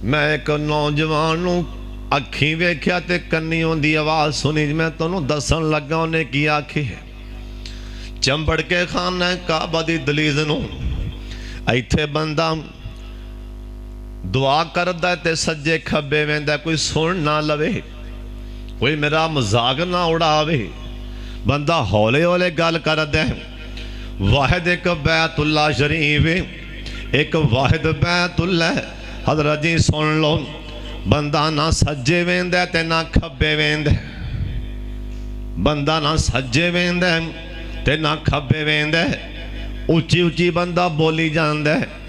S1: मैं एक नौजवान नूं अखी वेख्या ते कन्नियों दी आवाज़ सुनी। मैं तुहानूं दसन लगा उन्हें की आखी है। चंबड़ के खाना काबा दी दलीज नूं इत्थे बंदा दुआ करदा ते सज्जे खब्बे वेंदा, कोई सुन ना लवे, कोई मेरा मजाक ना उड़ावे। बंदा हौले हौले गल करदा है। वाहिद एक बैतुल्ला शरीफ, एक वाहिद बैतुल्ला। हज़रत जी सुन लो, बंदा ना सज्जे वेंदा ते ना खब्बे वेंदा। बंदा ना सज्जे वेंदा ते ना खब्बे वेंदा। उची उची बंदा बोली जांदा है।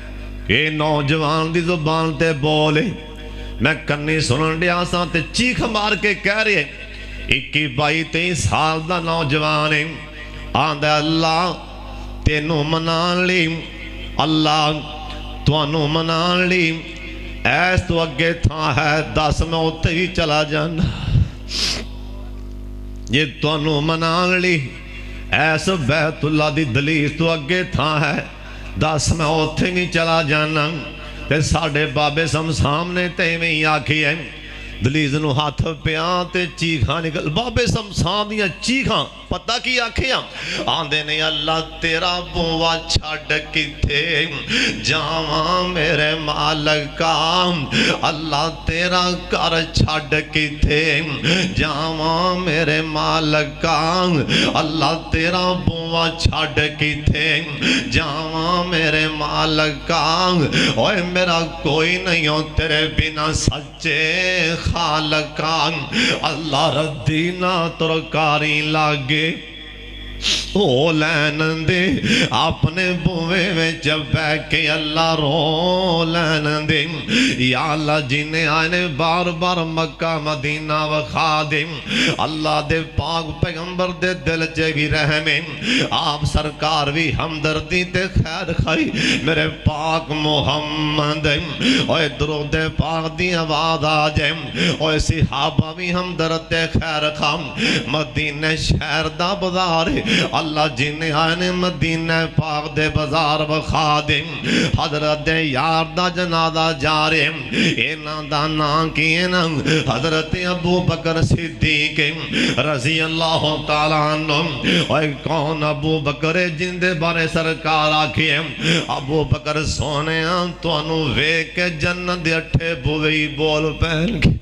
S1: ये नौजवान दी जुबान ते बोले। मैं कन्नी सुनन डिया सा ते चीख मार के कह रहे 21-22 साल दा नौजवान है। आंदा अल्लाह तेनू मनान ली, अल्लाह तुहानू मनान ली। ऐस तो अगे थां है दस मैं उत्ते भी चला जाना। जे तुहानू मनान ली ऐस बैतुल्ला दी दलील तो अगे थां है दस मैं उत्थे भी चला जाना ते साडे बाबे सामने ते इवें ही आखी है दलीज नूं हथ पिया ते चीखां निकल बाबे समसाम दियां चीखां पता की आखिया आंदे ने अल्लाह तेरा बुआ छड़ किथे जावा मेरे मालका अल्लाह तेरा घर छड़ किथे जावा मेरे मालका अल्लाह तेरा बुआ छड़ किथे जावा मेरे मालका ओए मेरा कोई नहीं हो तेरे बिना सच्चे खालका अल्लाह रद्दी ना तुरकारी लागे हो लैन दे अपने बुवे विच बह के अल्लाह रो लैन दे या अल्लाह जिन्हें आने बार बार मक्का मदीना वखा दे अल्लाह दे पाक पैगंबर दे दिल च भी रहमे आप सरकार भी हमदर्दी ते खैर खाई मेरे पाक मुहम्मद ओए दरूद पाक दी आवाज आ जाए ओए सहाबा भी हमदर्द ते खैर खाम मदीने शहर दा बाजार अल्लाह जिन्हें आए ने मदीना पाक दे बाजार वखा दे हजरत दे यार दा जनाजा जा रहे इन्हां दा नाम की है ना हजरत अबू बकर सिद्दीक रजी अल्लाह तआला अन्हु ओए कौन अबू बकर जिंदे बारे सरकार आखी है अबू बकर सोने तुहानू वेख के जन्नत दे अठे बुवे बोल पैणगे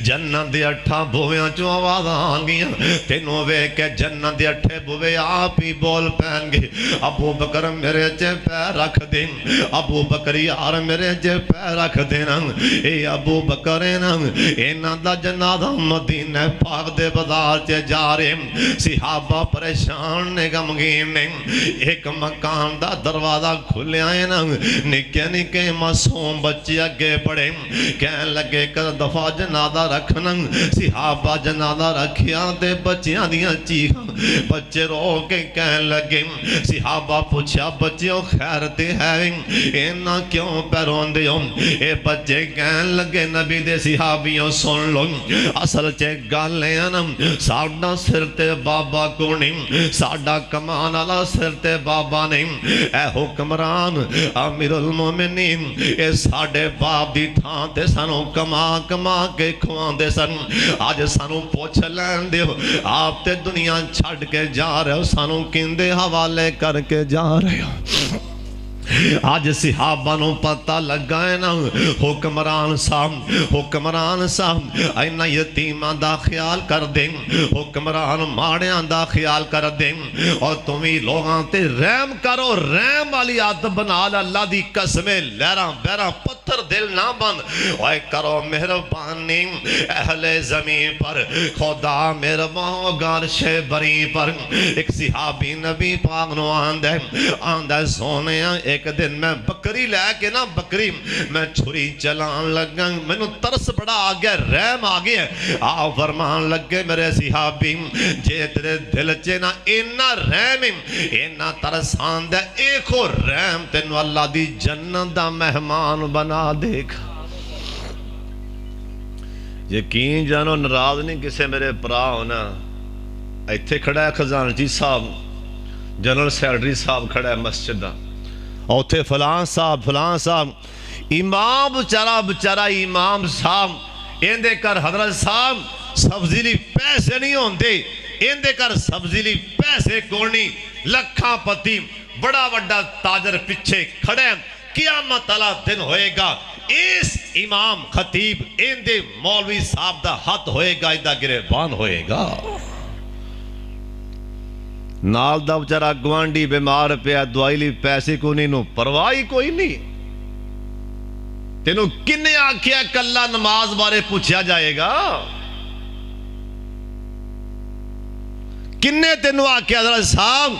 S1: जन्नत दे अठा बुवियां चों आवाज़ां आउणगियां तैनूं वेख के जन्नत दे अठे बुवे आप ही बोल पैणगे अबू बकर मेरे च पैर रख दे अबू बकर यार मेरे च पैर रख देना ए अबू बकर ना इन्हां दा जनाजा मदीने पाक दे बाजार च जा रहे सहाबा परेशान ने गमगीन ने एक मकान दा दरवाजा खुलिया है ना निक्के निक्के मासूम बच्चे अगे पड़े कहन लगे एक दफा जनादा रखना सहाबा जनादा रखिया ते बच्चियां दियां चीखां बच्चे रो के कहन लगे सहाबा पूछा बच्चियों खैर ते है इन्ना क्यों पे रोंदे हो ए बच्चे कहन लगे नबी दे सहाबियों सुन लो असल च गल है ना साडा सिर ते बाबा को नहीं साडा कमान वाला सिर ते बाबा नहीं ए हुक्मरान अमीरुल मोमिनीन ए साडे बाप दी थां ते सानू कमा कमा के खुआंदे सन अज सानू पुछ लैन दिओ आप ते दुनिया छड़ के जा रहे हो सानू किंदे हवाले करके जा रहे हो अज सहाबा नूं पता लगा है ना हुक्मरान साहब इन्हां यतीमां दा ख्याल कर दे हुक्मरान माड़ियां दा ख्याल कर दे और तुम भी लोगां ते रहम करो रहम वाली आदत बना ला अल्लाह दी कसमे लहरां बहरां पत्थर दिल ना बन ओए करो मेहरबानी अहले ज़मीन पर खुदा मेहरबान गारशे बरी पर एक सहाबी नबी पाक नूं आंदा सोने एक दिन मैं बकरी लैके ना बकरी मैं छुरी चलान लगा मैनू तरस बड़ा आ गया रहम आ गया आ फरमान लगे मेरे सहाबी जे तेरे दिल च ना इन्ना रहम इन्ना तरस आंदा एको रहम तेनू अल्लाह दी जन्नत दा मेहमान बना देगा यकीन जानो नाराज नहीं किसे मेरे भरा होना इत्थे खड़ा है खजानची साहब जनरल सैकटरी साहब खड़ा है मस्जिद दा उत्थे फलां साहब इमाम बेचारा इमाम साहब इहदे घर हजरत साहब सब्जी लई पैसे नहीं होंदे इहदे घर सब्जी लई पैसे कोई नहीं लखां पति बड़ा वड्डा ताजर पिछे खड़ा क़यामत वाला दिन होएगा इस इमाम खतीब इहदे मौलवी साहब दा हथ होएगा इहदा गिरबान होएगा नाल दा बेचारा गवांडी बीमार पिया दवाई लई पैसे को नहीं नू परवाह ही कोई नहीं तेनू किन्ने आख्या कल्ला नमाज बारे पूछा जाएगा किन्ने तेनू आख्या जरा साहब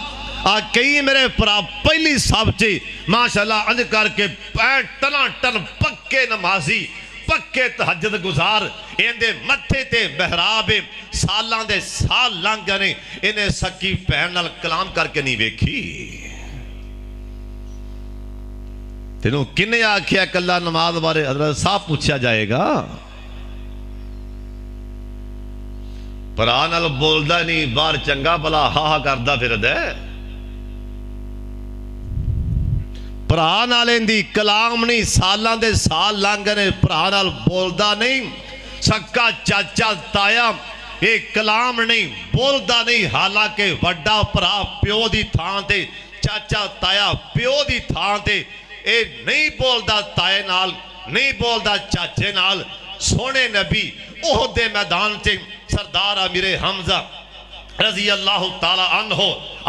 S1: आ कई मेरे भरा पहली सब च माशाअल्लाह अंज करके टना टन पक्के नमाजी पक्के तहज्जुद गुजार इहदे मत्थे ते बहराब सालां दे साल लंघ गए ने इन्हें सकी भैन नाल कलाम करके नहीं वेखी तेनू किन्ने आख्या कल्ला नमाज बारे हजरत साहब पूछा जाएगा भरा नाल बोलदा नहीं बाहर चंगा भला हा हा करदा फिरदा ਭਰਾ ਨਾਲ ਇਹਦੀ ਕਲਾਮ ਨਹੀਂ, ਸਾਲਾਂ ਦੇ ਸਾਲ ਲੰਘ ਗਏ ਨੇ, ਭਰਾ ਨਾਲ ਬੋਲਦਾ ਨਹੀਂ। ਸਕਾ ਚਾਚਾ ਤਾਇਆ ਇਹ ਕਲਾਮ ਨਹੀਂ, ਬੋਲਦਾ ਨਹੀਂ। ਹਾਲਾਂਕਿ ਵੱਡਾ ਭਰਾ ਪਿਓ ਦੀ ਥਾਂ ਤੇ, ਚਾਚਾ ਤਾਇਆ ਪਿਓ ਦੀ ਥਾਂ ਤੇ, ਇਹ ਨਹੀਂ ਬੋਲਦਾ ਤਾਏ ਨਾਲ, ਨਹੀਂ ਬੋਲਦਾ ਚਾਚੇ ਨਾਲ। ਸੋਹਣੇ ਨਬੀ ਉਹਦ ਦੇ ਮੈਦਾਨ 'ਚ ਸਰਦਾਰ ਅਮੀਰ ਹਮਜ਼ਾ رضی اللہ تعالی عنہ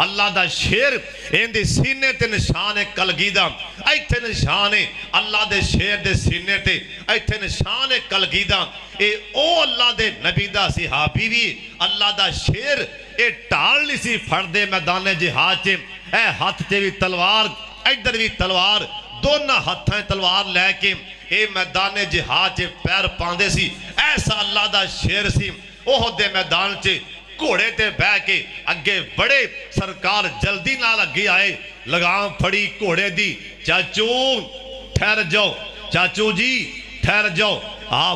S1: اللہ دا شیر ان دی سینے تے نشان ہے کلگیدہ، ایتھے نشان ہے اللہ دے شیر دے سینے تے، ایتھے نشان ہے کلگیدہ۔ اے او اللہ دے نبی دا صحابی بھی اللہ دا شیر اے ٹال لی سی پھڑ دے میدان جہاد چے، اے ہاتھ تے بھی تلوار ادھر بھی تلوار، دونوں ہاتھیں تلوار لے کے اے میدان جہاد چے پیر پاندے سی۔ ایسا اللہ دا شیر سی اوہ دے میدان چے گھوڑے تے بہ کے اگے بڑے، سرکار جلدی نال اگے آئے، لگام پھڑی گھوڑے دی، چاچو ٹھہر جاؤ، چاچو جی ٹھہر جاؤ۔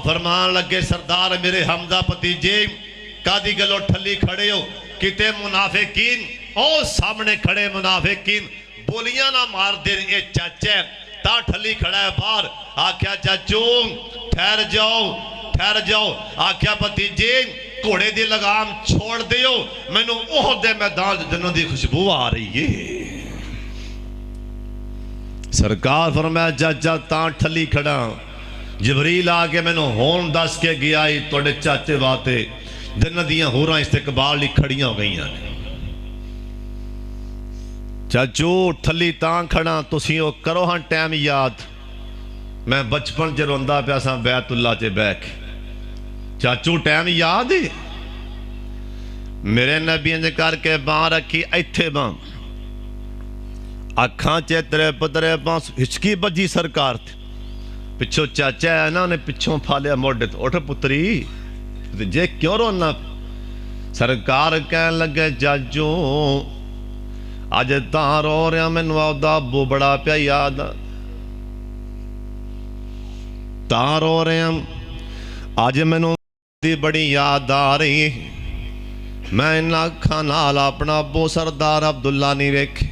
S1: فرمان لگے سردار میرے حمزہ بھتیجے کادی گلو ٹھلی کھڑے ہو، کتے منافقین او سامنے کھڑے منافقین بولیاں نہ مار دے، اے چاچے تا ٹھلی کھڑا ہے باہر۔ آکھیا چاچو ٹھہر جاؤ ٹھہر جاؤ، آکھیا بھتیجے گھوڑے دی لگام چھوڑ دیو، میں نو اوہ دے میدان جنوں دی خوشبو آ رہی ہے۔ سرکار فرمایا چاچا تاں ٹھلی کھڑا، جبریل آگے میں نو ہون دس کے گیا ہی توڑے چاچے باتے جنہ دیاں ہوراں استقبال لی کھڑیاں ہو گئیاں۔ چاچو ٹھلی تاں کھڑا تسیوں کرو ہاں ٹائم یاد، میں بچپن چے روندہ پیاساں بیت اللہ چے بیک، چاچو ٹائم یاد ہے؟ میرے نبی نے کر کے باں رکھی ایتھے باں، اکھاں چے ترے پترے باں ہچکی بجی سرکار تھے، پچھو چاچا ہے نا انہیں پچھوں پھالیا موڑے تو اٹھ پتری جے کیوں رونا؟ سرکار کہنے لگے چاچو آج تاں رو رہا میں نواؤدہ ابو بڑا پیا یاد، تاں رو رہا آج میں نو دی بڑی یاد آ رہی، میں انہاں کھانال اپنا ابو سردار عبداللہ نہیں ویکھے۔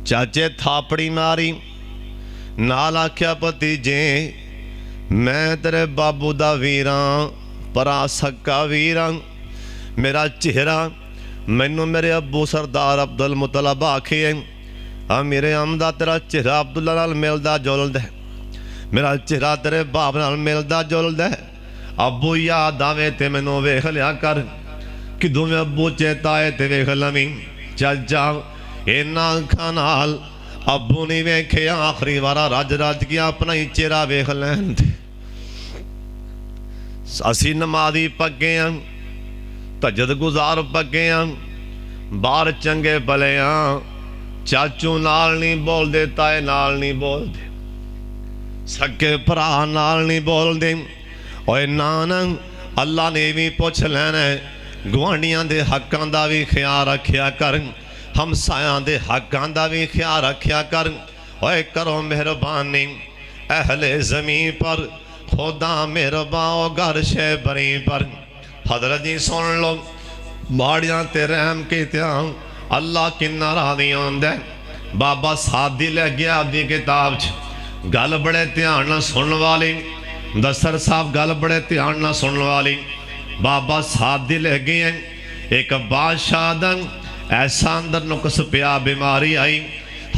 S1: چاچے تھاپڑی ماری نالا کیا بھتیجے میں تیرے بابو دا ویراں پرا سکا ویراں، میرا چہرہ مینوں میرے ابو سردار عبدالمطلب آکھے میرے امدہ تیرا چہرہ عبداللہ نال ملدا جولد ہے، میرا چہرہ تیرے باپ نال ملدا جولد ہے۔ ابو یاد آوے تے مینوں ویکھ لیا کر، کدوں میں ابو چیتا ہے تے ویکھ لویں۔ چاچا انہاں کھانال ابو نہیں ویکھے، آخری وارا راج راج کیا اپنا ہی چہرہ ویکھ لین دے۔ اسی نمازی پگے ہیں، تجد گزار پگے ہیں، بار چنگے بلے ہیں، چاچو نال نہیں بول دے، تائے نال نہیں بول دے، سکے پرا نال نہیں بول دے۔ اوے نانا اللہ نے بھی پوچھ لینا ہے، گوانڈیاں دے حقاں دا بھی خیال رکھیا کر، ہمسایاں دے حقاں دا بھی خیال رکھیا کر۔ اوے کرو مہربانی اہل زمین پر، خدا مہربان گھر شے بری پر۔ حضرت جی سن لو باڑیاں تے رحم کیتیاں اللہ کنہ راضی ہوندے۔ بابا سادی لے گیا دی کتاب چ گل بڑے دھیان نہ سنن والی، دسر صاحب گل بڑے دھیان نہ سنن والی، بابا سادی لے گئے ایک بادشاہ دن ایسا اندر نقص پیا بیماری آئی،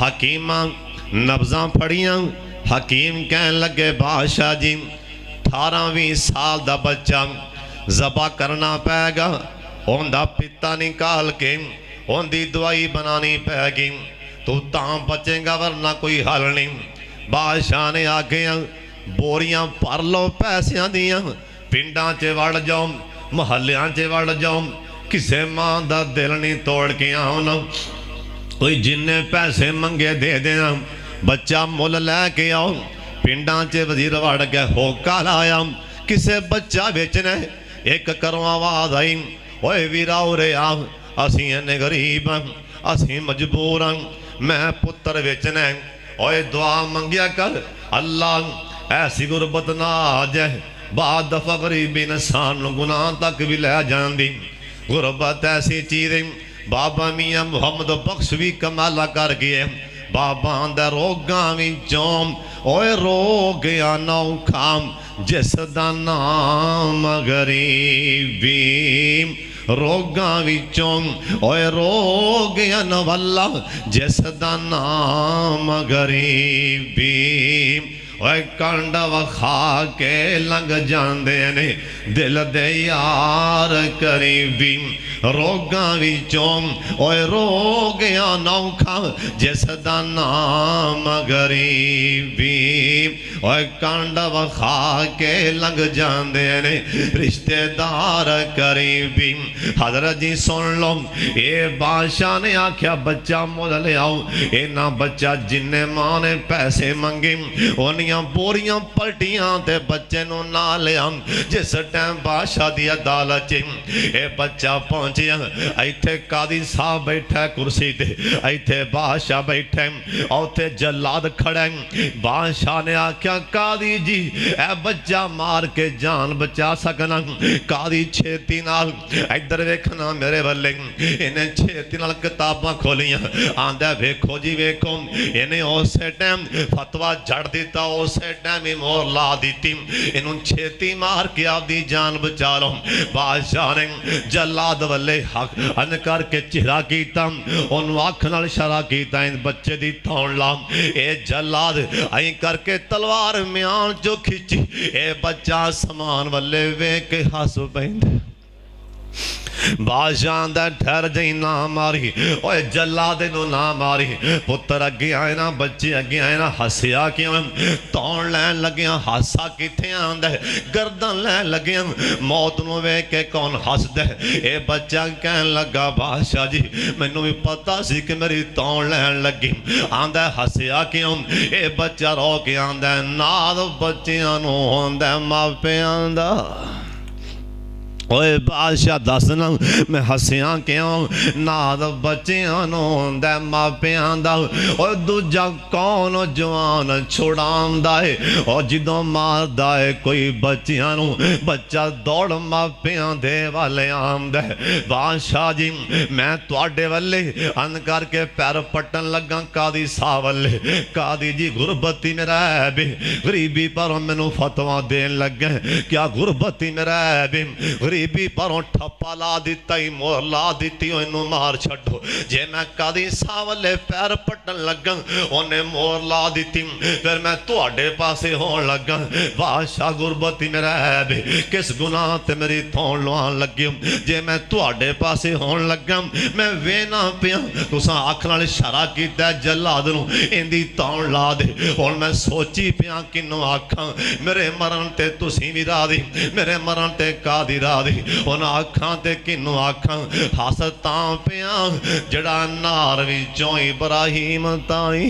S1: حکیماں نبضاں پڑیاں، حکیم کہنے لگے بادشاہ جی 18 سال دا بچہ ذبح کرنا پے گا، اون دا پتا نکال کے اون دی دوائی بنانی پے گی، تو تاں بچے گا ورنہ کوئی حل نہیں۔ بادشاہ نے آگے بوریاں پر لو پیسیاں دیاں، پنڈاں چے وڑ جاؤ، محلیاں چے وڑ جاؤ، کسے ماں دا دل نہیں توڑ کے آؤنا، کوئی جننے پیسے منگے دے دینا، بچہ مول لے کے آؤ۔ پنڈاں چے وزیر وڑ گئے ہو کال آیا، کسے بچہ بیچنے ایک کروں آواز آئی، اوے ویراؤ رے آؤ، اسی انہیں غریب ہیں، اسی مجبور ہیں، میں پتر بیچنے، اوے دعا منگیا کر اللہ ایسی غربت نہ آ جائے، بعد دفعہ غریب انسان گناہ تک بھی لے جان دی۔ غربت ایسی چیزیں بابا میاں محمد بخش بھی کمالہ کر گئے، बाबा दे रोगां विचों ओए रोग अनौखा जिस दा नाम गरीबी रोगां विचों ओए रोग अनवल्ला जिस दा नाम गरीबी ओए कंड वखा के लंघ जांदे ने दिल दे यार करीबी रोगां विचों ओए रोग अनौखा जिस दा नाम गरीबी ओए कंड वखा के लंघ जांदे ने रिश्तेदार करीबी हज़रत जी सुन लो ये बादशाह ने आख्या बच्चा मुल लियाओ इन्ना बच्चा जिन्ने मां ने पैसे मंगे उन्नियां बोरियां पलटियां ते बच्चे नूं ना लिया जिस टाइम बादशाह दी अदालत च ये बच्चा पहुंचिया इत्थे कादी साहब बैठा कुर्सी ते इत्थे बादशाह बैठे उत्थे जल्लाद खड़ा बादशाह ने आख्या कादी जी ए बच्चा मार के जान बचा सकना कादी छेती नाल इधर वेखना मेरे बल्ले इन्हें छेती नाल किताबां खोलियां आंदा वेखो जी वेखो इन्हें उस टाइम फतवा जड़ दिता उस टाइम ही मोहर ला दी इन्हू छेती मार के आपदी जान बचा लो बादशाह ने जल्लाद वल्ले हक अन करके चेहरा कीता उन्होंने अख नाल इशारा कीता इन बच्चे दी थौण ला ए जल्लाद आई करके तलवार म्यान जो खिंची ए बच्चा समान वल्ले वे के हस पैंदे बादशाह दा ठहर जाई ना मारी ओए जल्लाद नूं ना मारी पुत्र अगे आए ना बच्चे अगे आए ना हसिया क्यों तौण लैन लग्या हासा किथे आंदा गर्दन लैन लग्या मौत नूं वेख के कौन हसदा ए बच्चा कहन लगा बादशाह जी मैनूं भी पता सी कि मेरी तौण लैन लगी आंदा हसिया क्यों ए बच्चा रो के आंदा नाद बच्चियां नूं हुंदा मापियां दा ओए बादशाह दसना मैं हसिया क्यों नाद बच्चियां नूं हुंदा मापियां दा ओए दूजा कौन जवान छुड़ांदा है ओ जदों मारदा है कोई बच्चियां नूं बच्चा दौड़ मापियां दे वाले आंदा है बादशाह जी मैं तुहाडे वल्ले अन करके पैर पट्टन लगा कादी साह वल्ले कादी जी गुरबती मेरा है बे गरीबी पर मैनू फतवा देन लगे क्या गुरबती मेरा है बे गरीबी परों ठप्पा ला दिता ही मोहर ला दी इनू मार छो जे मैं कदी सावले पैर पट्टन लगा उन्हें मोहर ला दी फिर मैं तुहाडे पासे होन लगा बादशाह गुरबती मेरा है बे किस गुनाह ते मेरी थौण लवान लगे जे मैं तुहाडे पासे होन लगा मैं वेना पिया तुसां अख नाल इशारा कीता जल्लाद नूं इंदी थौण ला दे हुण मैं सोची पिया किनू आखां मेरे मरण ते तुसीं भी राजी मेरे मरण ते कादी राजी उन आखां ते किनू आखां हस तां पिया जड़ा नार विचों इब्राहिम ताई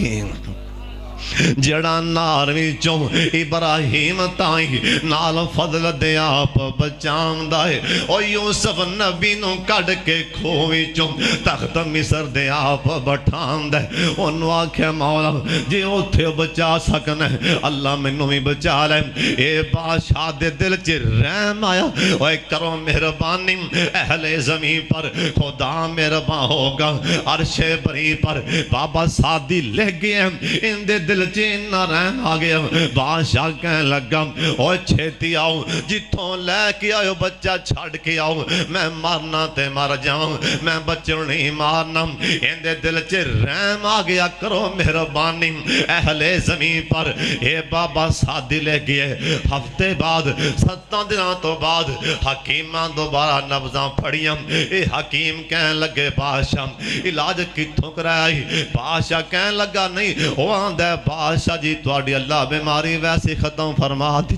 S1: जड़ा नार विचों इब्राहिम ताई नाल फजल दे आप बचांदा है ओ यूसुफ नबी नूं कढ के खो विचों तख्त मिस्र दे आप बठांदा है ओनू आख्या मौला जे उत्थे बचा सकना अल्लाह मैनू भी बचा ले ए बादशाह दे दिल च रहम आया ओए करो मेहरबानी अहले ज़मीन पर खुदा मेहरबान होगा अर्शे बरी पर बाबा सादी ले गए इंदे दिल च इन्ना रहम आ गया बादशाह कह लगा ओ छेती आओ जिथों लैके आयो बच्चा छड़ के आओ मैं मरना ते मर जाऊं मैं बच्चे नहीं मारना इंदे दिल च रहम आ गया करो मेहरबानी अहले ज़मीन पर ए बाबा सादी ले गए हफ्ते बाद 7 दिनों तो बाद हकीमां दोबारा नब्ज़ां फड़ियां ए हकीम कह लगे बादशाह इलाज किथों कराया बादशाह कह लगा नहीं वो आंदा बादशाह जी तुहाडी अल्लाह बीमारी वैसे खत्म फरमा दी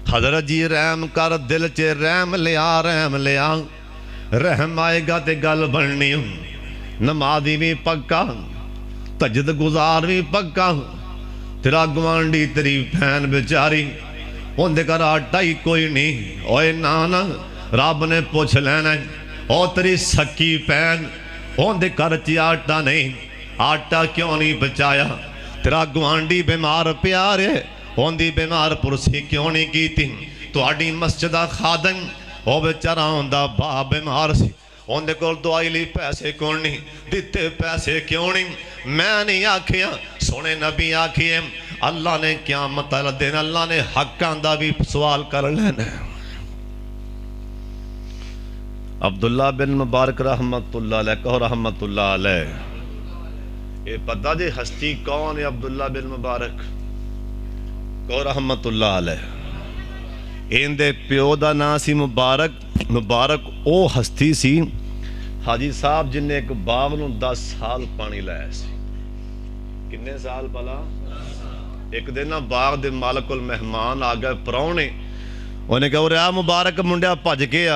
S1: हज़रत जी रहम कर दिल च रहम लिया रहम आएगा ते गल बननी नमाजी भी पक्का तजद गुजार भी पक्का तेरा गवांडी तेरी भैन बेचारी उनके घर आटा ही कोई नहीं ओए ना रब ने पूछ लेना ओ तेरी सकी भैन उनके घर च आटा नहीं आटा क्यों नहीं बचाया तेरा गवांडी बीमार प्यारे उनकी बीमार पुरसी क्यों नहीं की तुहाडी मस्जिद दा खादम ओ बेचारा उनका बाप बीमार सी ਉਹਦੇ ਕੋਲ ਦਵਾਈ ਲਈ ਪੈਸੇ ਕੌਣ ਨਹੀਂ ਦਿੱਤੇ ਪੈਸੇ ਕਿਉਂ ਨਹੀਂ ਮੈਂ ਨਹੀਂ ਆਖਿਆ ਸੋਹਣੇ ਨਬੀ ਆਖੀਏ अल्लाह ने क़यामत वाले दिन अल्लाह ने हक़ां दा भी सवाल कर लेना। अब्दुल्ला बिन मुबारक रहमतुल्लाह अलैह कहो रहमतुल्लाह अलैह। ये पता जे हस्ती कौन है अब्दुल्ला बिन मुबारक कहो रहमतुल्लाह अलैह। इनदे प्यो दा नाम सी मुबारक। मुबारक ओ हस्ती सी हाजी साहब जिन्हें एक बाग नूं 10 साल पानी लाया सी। किन्ने साल भला? एक दिन ना बाग दे मालक कोल मेहमान आ गए प्राहुणे। उन्हें कहा उरे आ मुबारक मुंडिया भज के आ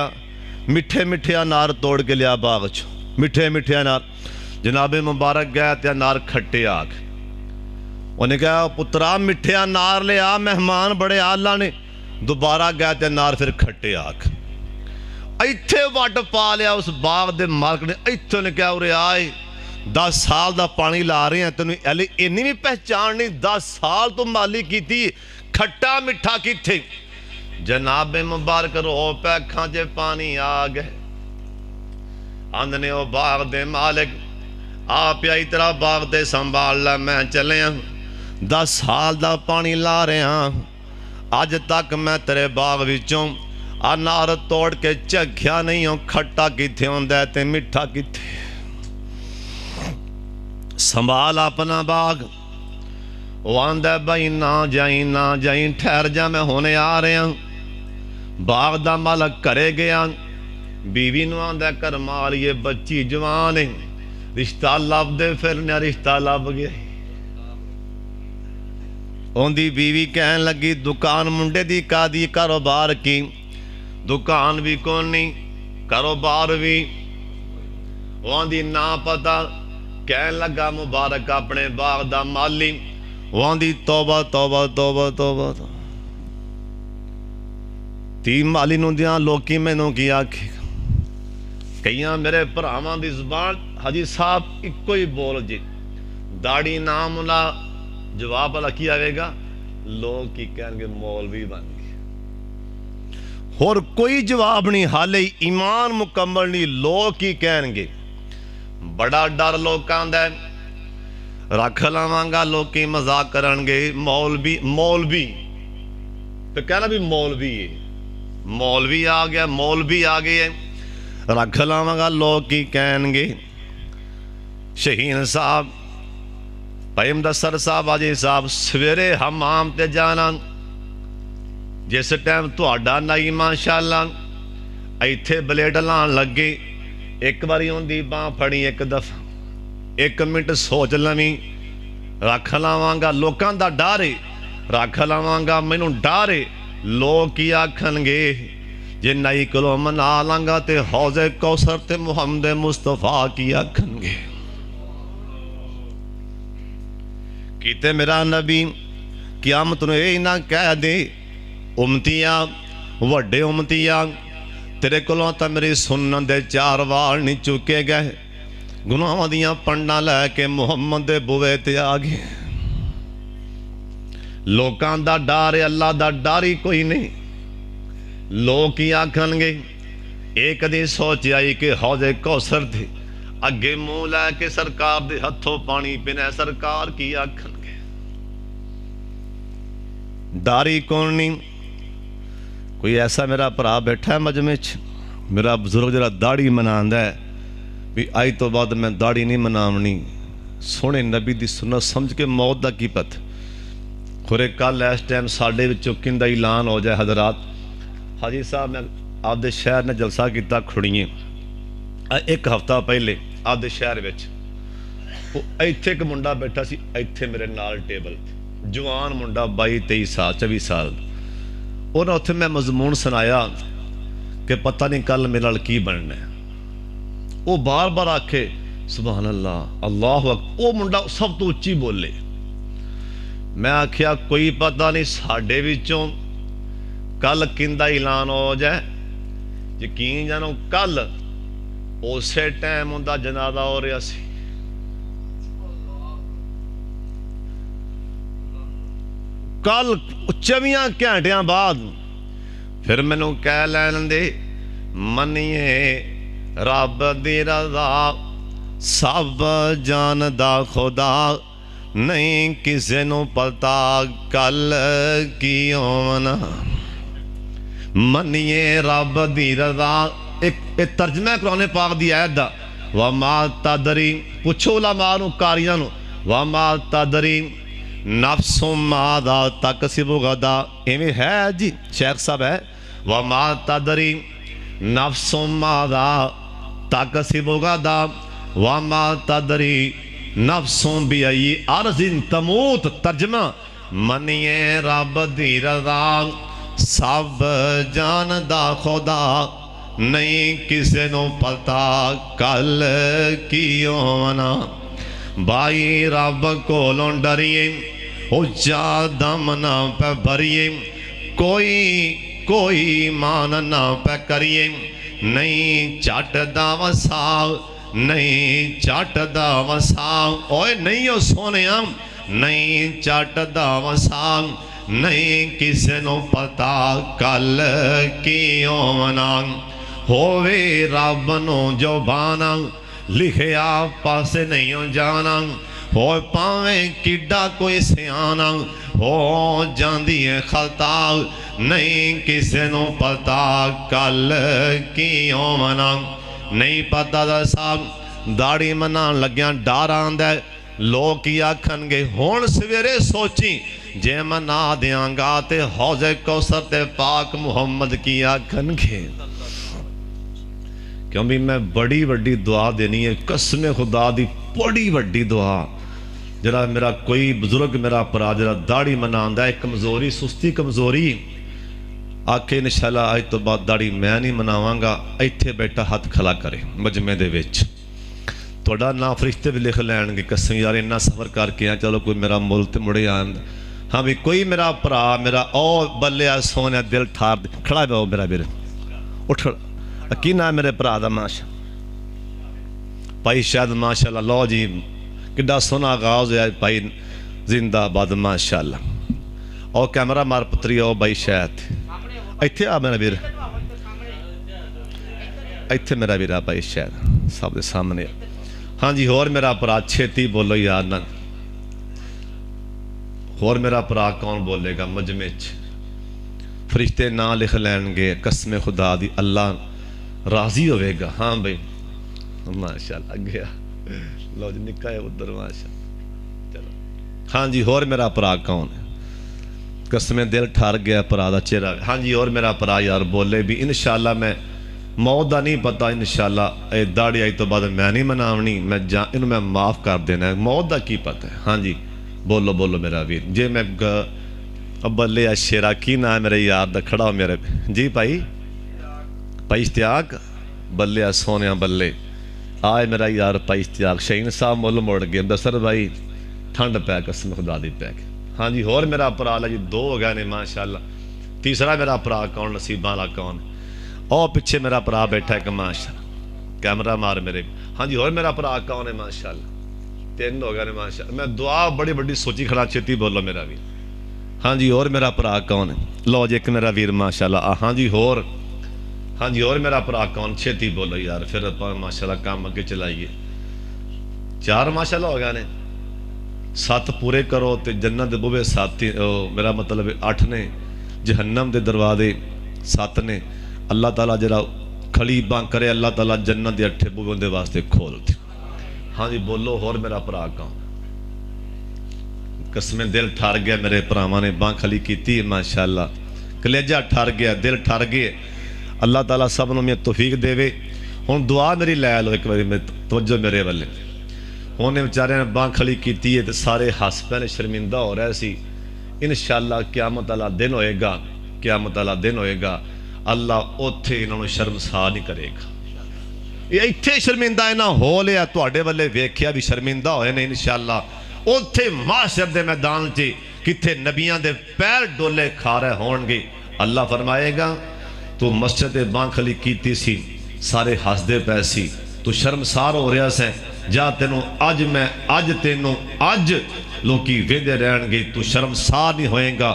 S1: मिठे मिठे अनार तोड़ के लिया बाग चो मिठे मिठे अनार। जनाबे मुबारक गया ते अनार खट्टे आ गए। उन्हें कहा पुत्रा मिठे अनार ले आ मेहमान बड़े आला ने। दोबारा गया ते अनार फिर खट्टे आ गए। इत्थे वट पा लिया उस बाग दे मालक ने। इत्थे ने कहा उरे आए 10 साल का पानी ला रहे हैं तेन हले इन्नी भी पहचान नहीं 10 साल तो माली की खट्टा मिठा किथे। जनाब मुबारक रो पे अखां च पानी आ गए। आंदने ओ बाग दे मालिक आप आई तेरा बाग ते संभाल ला मैं चलिया 10 साल का पानी ला रहा अज तक मैं तेरे बाग विचों अनार तोड़ के झख्या नहीं हो खट्टा किथे होंदा ते मिठा किथे। संभाल अपना बाग। वो आंदा भाई ना जाई ठहर जा मैं होने आ रहा। बाग दा मालक घरे गया बीवी नूं आंदा घर मारिए बच्ची जवान है रिश्ता लभदे फिरने रिश्ता लभ गया। उनदी बीवी कहन लगी दुकान मुंडे दी कादी कारोबार की दुकान भी कोई नहीं कारोबार भी। वो आंदी ना पता कहन लगा मुबारक अपने बाग दा माली। वो आंदी तौबा तौबा तौबा तौबा ती माली नूं दियां लोकी मैनूं की आखे। कईयां मेरे भरावां दी ज़बान हाजी साहब इक्को ही बोल जी दाड़ी नाम ला जवाब वाला की आवेगा लोग की कहणगे मौलवी बन गए। होर कोई जवाब नहीं हाले ईमान मुकम्मल नहीं लोग की कहणगे। बड़ा डर लोकां दा रख लवांगा लोकी मजाक करनगे मौलवी मौलवी तो कहना भी मौलवी है मौलवी आ गया मौलवी आ गए रख लवांगा लोग की कहणगे। शहीन साहब भाई मुदस्सर साहब आजी साहब सवेरे हमाम ते जाना जिस टाइम तुहाडा नाई माशाअल्लाह इत्थे ब्लेड लान लगे एक बारी उनकी बांह फड़ी एक दफा 1 मिनट सोच लवी रख लवांगा लोगों का डर है रख लवांगा मैनू डर है लोग की आखणगे जे नाई कोलों मना लांगा तो हौजे कौसर ते मुहम्मद मुस्तफा की आखणगे। किते मेरा नबी क़यामत नूं यह ना कह दे उमतियां वड्डे उमतियां तेरे कोलों तो मेरी सुनन दे 4 वाल नहीं चुके गए गुनाहां दियां पंडां लैके मुहम्मद दे बुवे ते आ गए। लोकां दा डर है अल्लाह दा डर ही कोई नहीं। लोग की आखणगे एक कदी सोचिया कि हौजे कौसर थे अगे मुंह लैके सरकार दे हथों पानी पीना सरकार की आखणगे। डर ही कौन नहीं। कोई ऐसा मेरा भरा बैठा है मजमे च मेरा बजुर्ग जरा दाढ़ी मनांदा है भी अज तो बाद मैं दाढ़ी नहीं मनावनी सोहने नबी दी सुन्नत समझ के मौत का की पत खुरे कल इस टाइम साडे विचों किंदा ऐलान हो जाए। हजरात हाजी साहब मैं आपदे शहर ने जलसा किया खुड़िए 1 हफ्ता पहले आपदे शहर विच इत्थे एक मुंडा बैठा सी इत्थे मेरे नाल टेबल जवान मुंडा 22-23 साल 24 साल उन्हें उत्थे मैं मजमून सुनाया कि पता नहीं कल मेरे नाल की बनना है। वो बार बार आखे सुभान अल्लाह अल्लाह अकबर। वो मुंडा सब तो उच्ची बोले। मैं आख्या कोई पता नहीं साडे विचों कल किंदा ऐलान हो जाए यकीन जानो कल उस टाइम उनका जनाजा हो रहा सी। कल 24 घंटिया बाद फिर मैनू कह लैन दे मनीए रब दी रज़ा सब जानदा खुदा नहीं किसे नू पता कल की होना मनिए रब दी रज़ा। एक तर्जमा कुरान पाक दी आयत दा वमा तदरी पुछो उलमा नू कारियां नू वमा तदरी नफ्सुम मादा तकसिबु गदा इवें है जी शेख साहब है वमा तदरी नफ्सुम मादा तकसिबु गदा वमा तदरी नफ्सुम बिअय्यि अर्ज़िन तमूत। तर्जमा मनिए रब दी रज़ा सब जानदा खुदा नहीं किसे नू पता कल की होना। भाई रब कोलों डरिए उच्चा दम ना पे भरिए कोई मान ना पे करिए नहीं झटदा वसा नहीं झटदा वसा ओए नहीं हो सोने नहीं झटदा वसा नहीं किसे नू पता कल की होना। होवे रब नू जो बाना लिखिया पासे नहीं हो जाना हो पावें किड्डा कोई सियाना हो जांदी है खता नहीं किसे नू पता कल की होना। नहीं पता दसा दाड़ी मना लग्या डर आंदा लोग की आखणगे हुण सवेरे सोची जे मना देंगा ते हौज़े कौसर ते पाक मुहम्मद की आखणगे। क्योंकि मैं बड़ी वड्डी दुआ देनी है कसम खुदा दी बड़ी वड्डी दुआ। जरा मेरा कोई बुजुर्ग मेरा भरा जरा दाड़ी मनांदा है कमजोरी सुस्ती कमजोरी आके इंशाअल्लाह अज तो बाद दाड़ी मैं नहीं मनावांगा इत्थे बैठा हाथ खला करे मजमे दे विच तुहाडा नाम फरिश्ते भी लिख लैणगे कसम यार इन्ना सफर करके आ चलो कोई मेरा मुल ते मुड़े आन। हाँ भी कोई मेरा भरा मेरा ओ बल्लिया सोने दिल ठार खड़ा है मेरा वीर उठ की नाम मेरे भरा दा माशा भाई शायद माशाअल्लाह लो जी किड्डा सोहना आगाज है भाई जिंदाबाद माशाअल्लाह। और कैमरा मार पुत्री ओ भाई शायद इत्थे आ मेरा वीर इत्थे मेरा वीर आ भाई शायद सब दे सामने। हाँ जी होर मेरा भरा छेती बोलो यार ना होर मेरा भरा कौन बोलेगा मजमे च फरिश्ते ना लिख लैणगे कसम खुदा दी अल्लाह राजी होवेगा। हाँ भाई माशाअल्लाह अगे लो जी निका है उधर माशा चलो। हाँ जी होर मेरा भरा कौन है कसमें दिल ठर गया भरा दा चेहरा। हाँ जी और मेरा भरा यार बोले भी इंशाअल्लाह मैं मौत का नहीं पता इंशाअल्लाह दाड़ी आई तो बाद मैं नहीं मनावनी मैं इन मैं माफ़ कर देना मौत का की पता है। हाँ जी बोलो बोलो मेरा वीर जे मैं बल्ले आ शेरा की ना है मेरे यार दा खड़ा हो मेरे जी भाई भाई इश्तियाक बल्ले आ सोने बल्ले आए मेरा यार भाई इश्तियाक शहीन साहब मुल मुड़ गए दसर भाई ठंड पै कसम खुदा दी पै। हाँ जी होर मेरा भरा जी दो हो गए ने माशाअल्लाह। तीसरा मेरा भरा कौन नसीबा वाला कौन और पिछे मेरा भरा बैठा है माशाअल्लाह कैमरा मार मेरे। हाँ जी होर मेरा भरा कौन है माशाअल्लाह तीन हो गए ने माशाअल्लाह। मैं दुआ बड़ी बड़ी सोची खड़ा छेती बोलो मेरा वीर। हाँ जी और मेरा भरा कौन है लो जी एक मेरा वीर माशाअल्लाह। हाँ जी होर हाँ जी और मेरा भरा कौन छेती बोलो यार फिर माशाअल्लाह काम अगे चलाइए। चार माशाअल्लाह हो गए ने 7 पूरे करो तो जन्नत दे बूहे 7 मेरा मतलब 8 ने जहन्नम दे दरवाजे 7 ने अल्लाह ताला जरा खली बां करे अल्लाह ताला जन्नत दे 8 बूहे उनके वास्ते खोल दे। हाँ जी बोलो होर मेरा भरा कौन कसमें दिल ठर गया मेरे भरावां ने बां खली की माशाअल्लाह कलेजा ठर गया दिल ठर गए अल्लाह ताला सब नूं तौफीक देवे। हुण दुआ मेरी लै लो एक बारी तवज्जो मेरे वाले उन्हें बेचारे ने बांह खड़ी की तो सारे हस पे शर्मिंदा हो रहे सी। इंशाअल्लाह क़यामत वाला दिन होएगा क़यामत वाला दिन होएगा अल्लाह उत्थे इन्होंने शर्मसार नहीं करेगा। ये इत्थे शर्मिंदा इन्हां हो लिया तुहाडे वाले वेख्या भी शर्मिंदा होए ने इंशाअल्लाह उत्थे माशर दे मैदान च किथे नबियां दे पैर डोले खा रहे होणगे। अल्लाह फरमाएगा तू मस्जिद दे बांह खड़ी कीती सी सारे हसदे पै सी तू शर्मसार हो रहा सै जा तेनों अज मैं अज तेनों अज लोकी वेंदे रहणगे तू शर्मसार नहीं होएगा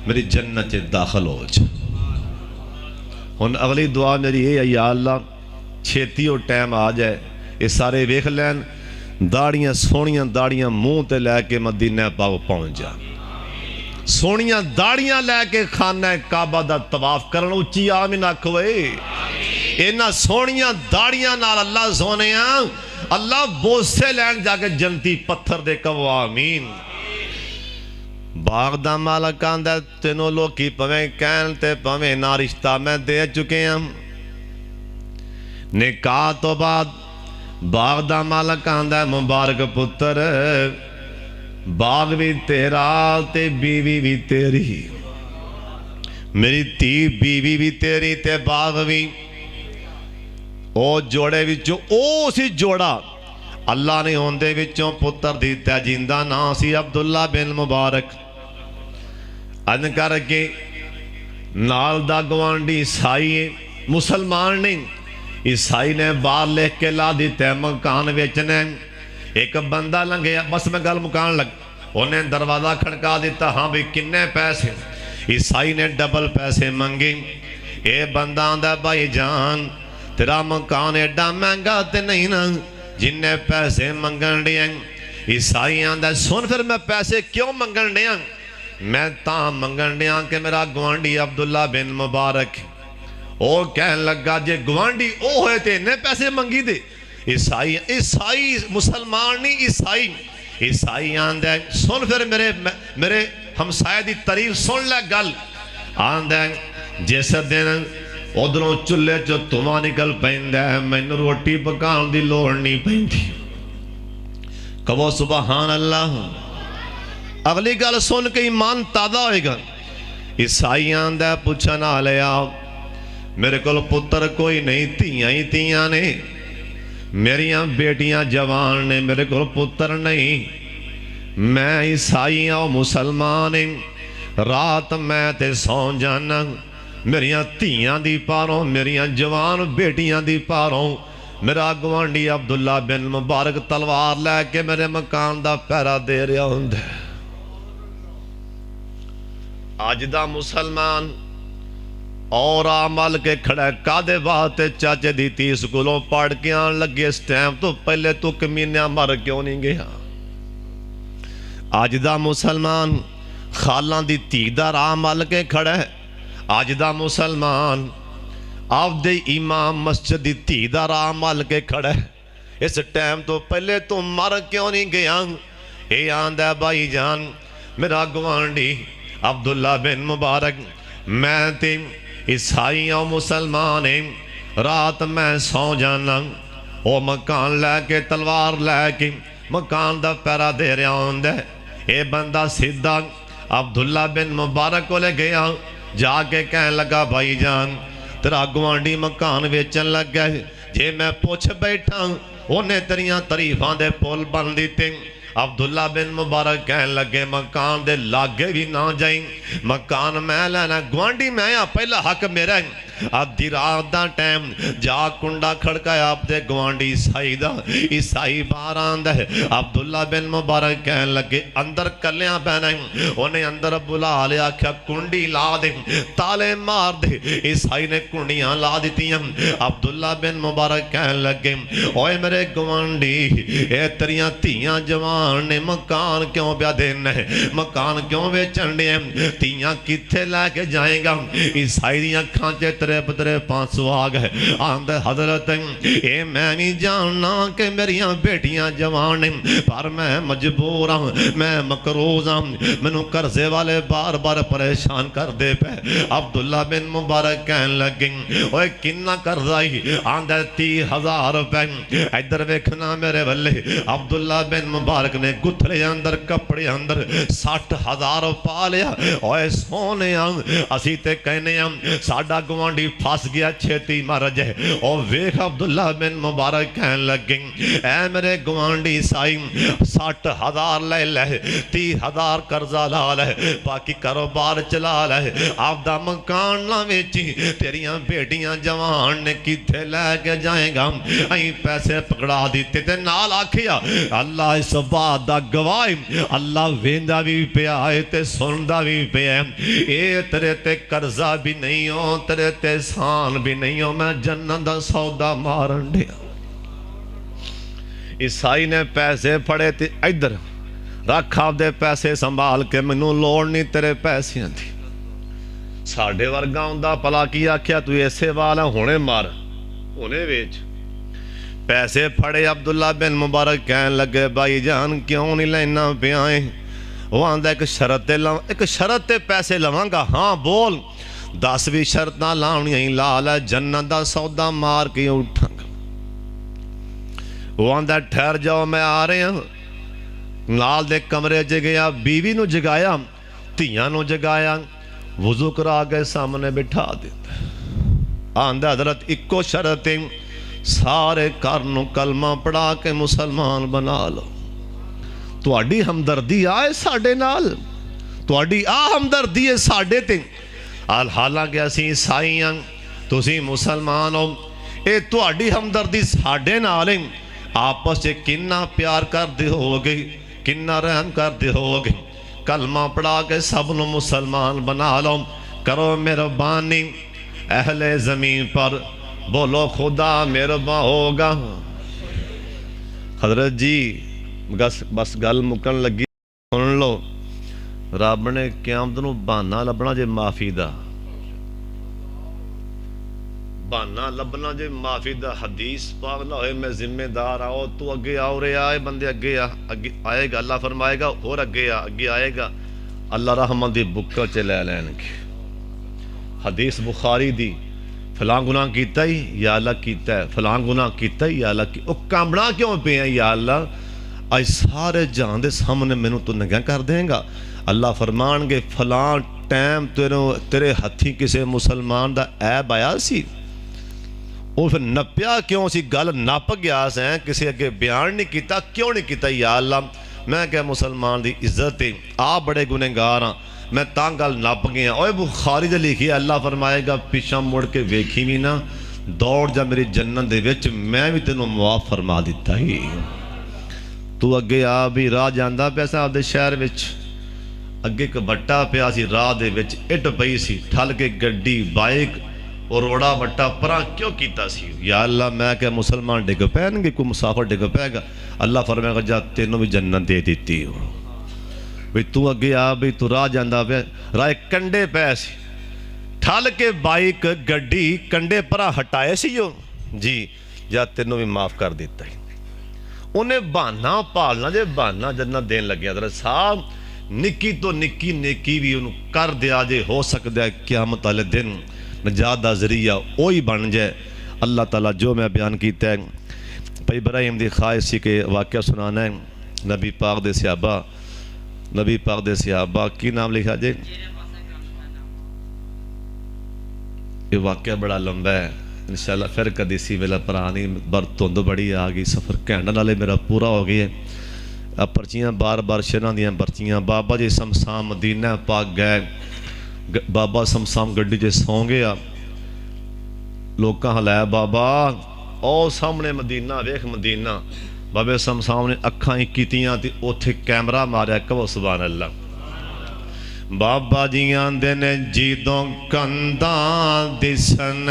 S1: मेरी जन्नत च दाखिल हो जा। हुण अगली दुआ मेरी ये है या अल्लाह ਛੇਤੀ ਉਹ ਟਾਈਮ ਆ ਜਾਏ ਇਹ ਸਾਰੇ ਵੇਖ ਲੈਣ ਦਾੜੀਆਂ ਸੋਹਣੀਆਂ ਦਾੜੀਆਂ ਮੂੰਹ ਤੇ ਲੈ ਕੇ ਮਦੀਨਾ ਪਾਕ ਪਹੁੰਚ ਜਾ ਸੋਹਣੀਆਂ ਦਾੜੀਆਂ ਲੈ ਕੇ ਖਾਨਾ ਕਾਬਾ ਦਾ ਤਵਾਫ ਕਰਨ ਉੱਚੀ ਆਮੀਨ ਆਖੋ ਏ ਇਹਨਾਂ ਸੋਹਣੀਆਂ ਦਾੜੀਆਂ ਨਾਲ ਅੱਲਾ ਸੋਹਣਿਆ ਅੱਲਾ ਬੋਸੇ ਲੈਣ ਜਾ ਕੇ ਜੰਤੀ ਪੱਥਰ ਦੇ ਕਹੋ ਆਮੀਨ ਬਾਗ ਦਾ ਮਾਲਕ ਆਂਦਾ ਤੈਨੂੰ ਲੋਕੀ ਭਵੇਂ ਕਹਿਣ ਤੇ ਭਵੇਂ ਨਾ ਰਿਸ਼ਤਾ ਮੈਂ ਦੇ ਚੁੱਕਿਆ ਨਿਕਾਹ ਤੋਂ ਬਾਅਦ ਬਾਗ ਦਾ ਮਾਲਕ ਆਂਦਾ ਮੁਬਾਰਕ ਪੁੱਤਰ ਬਾਗ ਵੀ ਤੇਰਾ ਤੇ ਬੀਵੀ ਵੀ ਤੇਰੀ ਮੇਰੀ ਧੀ ਬੀਵੀ ਵੀ ਤੇਰੀ ਤੇ ਬਾਗ ਵੀ ਉਹ ਜੋੜੇ ਵਿੱਚੋਂ ਉਹ ਸੀ ਜੋੜਾ ਅੱਲਾ ਨੇ ਉਹਦੇ ਵਿੱਚੋਂ ਪੁੱਤਰ ਦਿੱਤਾ ਜਿੰਦਾ ਨਾਂ ਸੀ ਅਬਦੁੱਲਾ ਬਿਨ ਮੁਬਾਰਕ ਅਨ ਕਰਕੇ ਨਾਲ ਦਾ ਗਵਾਂਢੀ ਈਸਾਈ ਮੁਸਲਮਾਨ ਨਹੀਂ ਈਸਾਈ ਨੇ ਬਾਹਰ ਲਿਖ ਕੇ ਲਾ ਦਿੱਤਾ ਮਕਾਨ ਵੇਚਣਾ ਇੱਕ ਬੰਦਾ ਲੰਘਿਆ ਬਸ ਮੈਂ ਗੱਲ ਮੁਕਾਣ ਲੱਗ ਉਹਨੇ ਦਰਵਾਜ਼ਾ ਖੜਕਾ ਦਿੱਤਾ ਹਾਂ ਵੀ ਕਿੰਨੇ ਪੈਸੇ ਈਸਾਈ ਨੇ ਡਬਲ ਪੈਸੇ ਮੰਗੇ ਇਹ ਬੰਦਾ ਆਂਦਾ ਭਾਈ ਜਾਨ तेरा मकान एडा महंगा तो नहीं ना जिन्ने पैसे मंगन दिया ईसाई आंदा सुन फिर मैं पैसे क्यों मंगन दिया मैं तां मंगन दिया कि मेरा गवांढी अब्दुल्ला बिन मुबारक ओ कहन लगा जे गवांढी ओ होए ते इन्ने पैसे मंगी दे ईसाई ईसाई मुसलमान नहीं ईसाई ईसाई आंदा सुन फिर मेरे हमसाए दी तारीफ सुन ले गल आंदा जिस दिन उधरों चुल्हे चो धुआं निकल पैंदा है मैनू रोटी पकाने की लोड़ नहीं पैंदी कहो सुबहान अल्लाह अगली गल सुन के ईमान ताज़ा होएगा ईसाई आंदा पुछन आ लिया मेरे को पुत्र कोई नहीं धीयां ही धीयां ने मेरियां बेटियां जवान ने मेरे को पुत्र नहीं मैं ईसाई हाँ मुसलमान रात मैं ते सौ जाना मेरिया धीयां दी पारों मेरिया जवान बेटियां दी पारों मेरा गवांढी अब्दुल्ला बिन मुबारक तलवार लैके मेरे मकान दा पहरा दे रहा हुंदा अज दा मुसलमान और आमल के खड़ा कादे वास्ते चाचे दी धी स्कूलों पढ़ के आन लगे इस टाइम तो पहले तू कमीनिया मर क्यों नहीं गया अज दा मुसलमान खालां दी धी दा राह मल के खड़ा है अज दा मुसलमान आपदे इमाम मस्जिद दी धी दा राह मल के खड़ा है इस टाइम तो पहले तू मर क्यों नहीं गया ये आंदा भाई जान मेरा गवांढी अब्दुल्ला बिन मुबारक मैं ते ईसाई और मुसलमान रात मैं सौ जाना वो मकान लैके तलवार लैके मकान दा पैरा दे रहा होंदा ये बंदा सीधा अब्दुल्ला बिन मुबारक को ले गया जाके कहन लगा भाई जान तेरा गवांढी मकान वेचन लगा जे मैं पुछ बैठा उन्हें तेरिया तारीफां दे पुल बन दिते अब्दुल्ला बिन मुबारक कहन लगे मकान दे लागे भी ना जाई मकान मैं लेना गवांढी मैं आ पहला हक मेरा आधी रात का टाइम जा कुंडा खड़काया आपदे गवांढी ईसाई दा ईसाई बाहर आंदा है अब्दुल्ला बिन मुबारक कहन लगे अंदर कलियां पैना उन्हें अंदर बुला लिया आख्या कुंडी ला दे ताले मार दे ईसाई ने कुंडियां ला दित्तियां अब्दुल्ला बिन मुबारक कहन लगे ओए मेरे गवांढी ए तेरियां धीयां जवान ने मकान क्यों प्या देना है मकान क्यों बेचन दे धीयां किथे लैके जाएगा ईसाई दी अखां च तेरे पांच आ गए आंदे हजरत ये मैं नहीं जानना कि मेरिया बेटियां जवान ने पर मैं मजबूर हाँ मैं मकरूज हाँ मैनू कर्जे वाले बार बार परेशान कर दे पे अब्दुल्ला बिन मुबारक कहन लगे ओए किन्ना कर्जा ही आंदे 30,000 रुपए इधर वेखना मेरे वल्ले अब्दुल्ला बिन मुबारक ने गुथले अंदर कपड़े अंदर 60,000 पा लिया ओए सोने असी ते कहने साडा गवांढी फस गया छेती मर जाए और वेख अब्दुल्ला बिन मुबारक कहन लगे ऐ मेरे गवांढी साई 60,000 ले ले 30,000 कर्जा ला ले बाकी कारोबार चला ले आपदा मकान ना वेची तेरिया बेटियां जवान ने किथे लैके जाएगा अं पैसे पकड़ा दिते ते नाल आखिया अल्लाह इस بات دا گواہ اللہ ویندا بھی پیا ہے تے سندا بھی پیا ہے اے تیرے تے قرضہ بھی نہیں ہو تیرے تے احسان بھی نہیں ہو میں جنت دا سودا مارن دیا عیسائی نے پیسے پھڑے تے ادھر رکھ آپ دے پیسے سنبھال کے منوں لوڑ نہیں تیرے پیسے دی ساڑھے ورگا ہوندا پلا کی آکھیا تو ایسے والا ہونے مار ہونے ویچ پیسے پھڑے عبداللہ بن مبارک کہنے لگے بھائی جان کیوں نہیں لینا پہ آئیں وہ آندھا ایک شرط پیسے لواں گا ہاں بول 10ویں شرط نہ لاؤنی ہیں لالا جنت دا سودا مار کے اٹھاں گا وہ آندھا ٹھہر جاؤ میں آ رہے ہیں نال دے کمرے جگیا بیوی نو جگایا تیاں نو جگایا وضو کرا کے سامنے بٹھا دیتا آندھا حضرت اکو شرط سارے کارنوں کلمہ پڑھا کے مسلمان بنا لو تو اڈی ہمدردی آئے ساڑھے نال تو اڈی ہمدردی ہے ساڑھے تے حالانکہ اسی عیسائیاں تو اسی مسلمان ہو اے تو اڈی ہمدردی ساڑھے نال آپس سے کنہ پیار کر دے ہوگے کنہ رحم کر دے ہوگے کلمہ پڑھا کے سب نو مسلمان بنا لو کرو مہربانی اہل زمین پر بولو خدا مہربان ہوگا حضرت جی بس گل مکن لگی سن لو رب نے قیامت نو بہانا لبنا جے معافی دا بہانا لبنا جے معافی دا حدیث پاک نہ ہوئے میں ذمہ دار آؤ تو اگے آؤ رہے آئے بندے اگے آئے گا اللہ فرمائے گا اور اگے آئے گا اللہ رحمت دی بکر چلے لین کے حدیث بخاری دی فلاں گناہ کیتا ہی یا اللہ کیتا ہے فلاں گناہ کیتا ہی یا اللہ کی او کامڑا کیوں پہ ہیں یا اللہ آج سارے جان دے سامنے میں تو نگاہ کر دیں گا اللہ فرمان گے فلاں ٹائم تیرے ہتھی کسے مسلمان دا عیب آیا سی وہ پھر نپیا کیوں سی گل نپ گیا سے کسی اگے بیان نہیں کیتا کیوں نہیں کیتا یا اللہ میں کہ مسلمان دی عزت ہے آپ بڑے گنہگار ہاں میں تانگل نپ گیا اوہ بخاری دے لکھی اللہ فرمائے گا پیچھا مڑ کے ویکھی بھی نا دوڑ جا میری جنت دے وچ میں بھی تینوں معاف فرما دیتا ہی تو اگے آ بھی راہ جاندہ پیسا آپ دے شہر وچ اگے ایک بٹا پیا سی راہ دے وچ اٹ پئی سی ٹھل کے گڈی بائک اور روڑا بٹا پرا کیوں کیتا سی یا اللہ میں کہ مسلمان ڈگ پہن گے کوئی مسافر ڈگ پہ گا اللہ فرمائے گا جا تینوں بھی جنت دے دیتی ہو بھی تو اگے آ بھی تو راہ جاندہ پہ راہ کنڈے پہ سی ٹھل کے بائک گڈی کنڈے پرا ہٹائے سی ہو جی جا تینوں بھی معاف کر دیتا ہی انہیں بہانا پالنا جے بہانا جنت دین لگیا در صاحب نکی تو نکی نیکی بھی انہوں کر دیا جے ہو سکتا ہے قیامت والے دن نجات دا ذریعہ وہی بن جائے اللہ تعالیٰ جو میں بیان کیتا ہے پہ ابراہیم دی خواہش سی کے واقعہ سنانا ہے نبی پاک دے صحابہ کی نام لکھا جے یہ واقعہ بڑا لمبا ہے انشاءاللہ پھر کدی سی ویلا پرانی برتند بڑی آگئی سفر کہنڈا نالے میرا پورا ہو گئی ہے اب پرچیاں بار بار شرح دیاں پرچیاں بابا جی سمسام مدینہ پاک گئے بابا سمسام گڈی جے سوں گیا لوگ کہاں لیا بابا او سامنے مدینہ ویخ مدینہ بابے سمسام نے اکھاں ہی کیتیاں تھی اوتھے کیمرہ ماریا کہو سبحان اللہ بابا جی آندے نے جیدوں کنداں دسن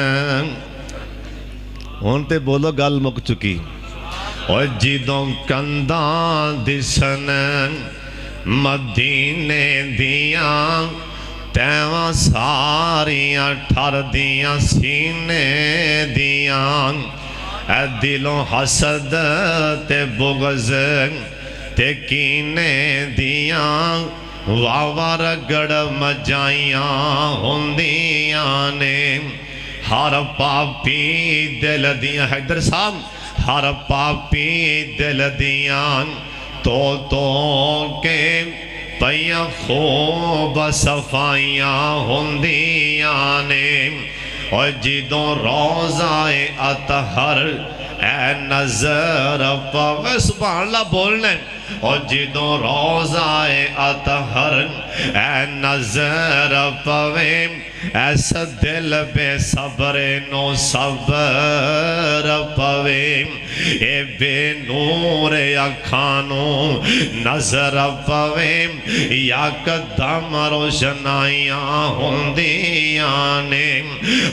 S1: ہونتے بولو گل مک چکی اور جیدوں کنداں دسن مدینے دیاں تیواں ساریاں ٹھر دیاں سینے دیاں اے دلوں حسد تے بغض تے کینے دیاں واوار گڑ مجائیاں ہوندیاں نے ہر پاپی دل دیاں حیدر صاحب ہر پاپی دل دیاں تو کے پیاں خوب صفائیاں ہوندیاں نے اور جدوں روزائے اطہر اے نظر پاوے سبحان اللہ بولنے اور جدوں روزائے اطہر اے نظر پوے ایسا دل بے صبر نو صبر پوے اے بے نور اکھانو نظر پوے یا قدم روشنائیاں ہوندیاں نے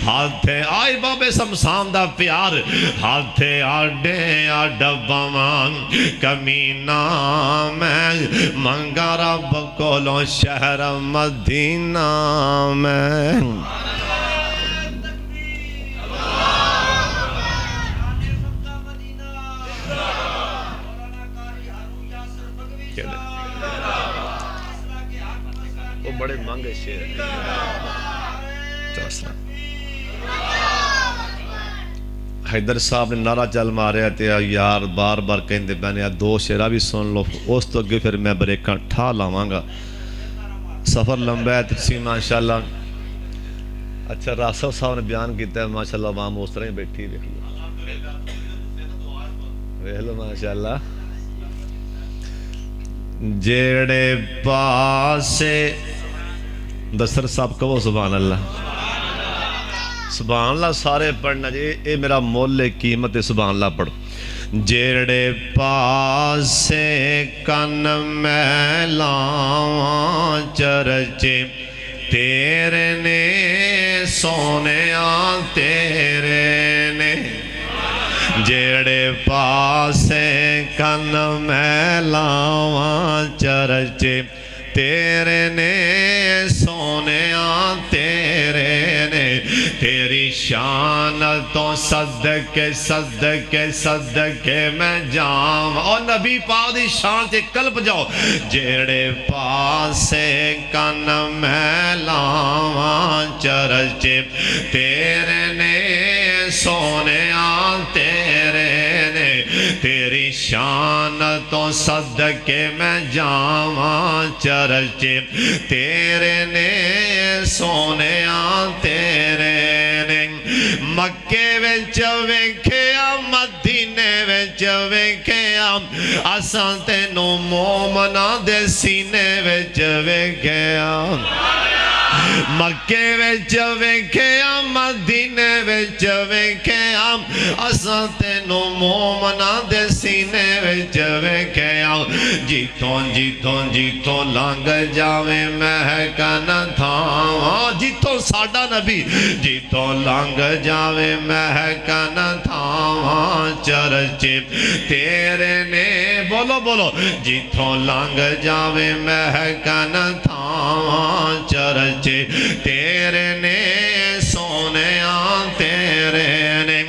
S1: ہاتھ آئے بابے سمسام دا پیار ہاتھ آڈے آڈباں کمینہ میں منگا رب کولو شہر مدینہ میں وہ بڑے مانگے شیر حیدر صاحب نے نعرہ چل ماریا تے یار بار بار کہندے پہنے دو شیرہ بھی سن لو اس تو اگے پھر میں بریکاں ٹھا لاواں گا سفر لمبا ہے تسی ماشاءاللہ اچھا راسل صاحب نے بیان کیتا ہے ماشاءاللہ وہاں اس طرح ہی بیٹھی دیکھ لو ماشاءاللہ جیڑے پاسے دستر صاحب کہو سبحان اللہ سبحان اللہ سارے پڑھنا جی اے میرا مول قیمت سبحان اللہ پڑھ جیڑے پاسے کن میں لاواں چرچے تیرے نے سونیاں تیرے نے جیڑے پاسے کن میں لاواں چرچے تیرے نے سونیاں تیرے نے تیری شان تو صدقے صدقے صدقے میں جاؤں اور نبی پاک دی شان سے قلب جاؤ جیڑے پاسے کن میں لاواں چرچے تیرے نے سونیاں تیرے نے تیری شان تو صدقے میں جاواں چرچے تیرے نے سونیاں تیرے نے مکے وچ ویکھیا مدینے وچ ویکھیا اساں تینوں مومناں دے سینے وچ ویکھیا مکے وچ ویکھیا مدینے وچ ویکھیا اساں تینوں مومناں دے سینے وچ ویکھیا جیتوں جیتوں جیتوں لنگ جاوے مہکن تھاواں جیتوں ساڈا نبی جیتوں لنگ جاوے مہکن تھاواں چرچے تیرے نے بولو بولو جیتوں لنگ جاوے مہکن تھاواں چرچے تیرے نے سونیاں تیرے نے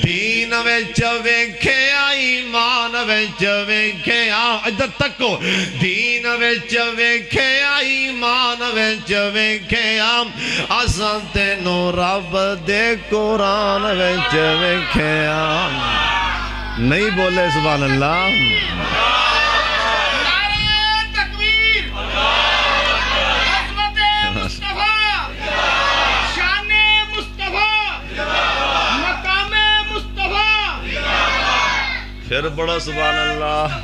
S1: دین وچ ویکھیا ایمان وچ ویکھیا ادھر تکو دین وچ ویکھیا ایمان وچ ویکھیا اساں تینوں رب دے قرآن وچ ویکھیا نہیں بولے سبحان اللہ پھر بڑا سبحان اللہ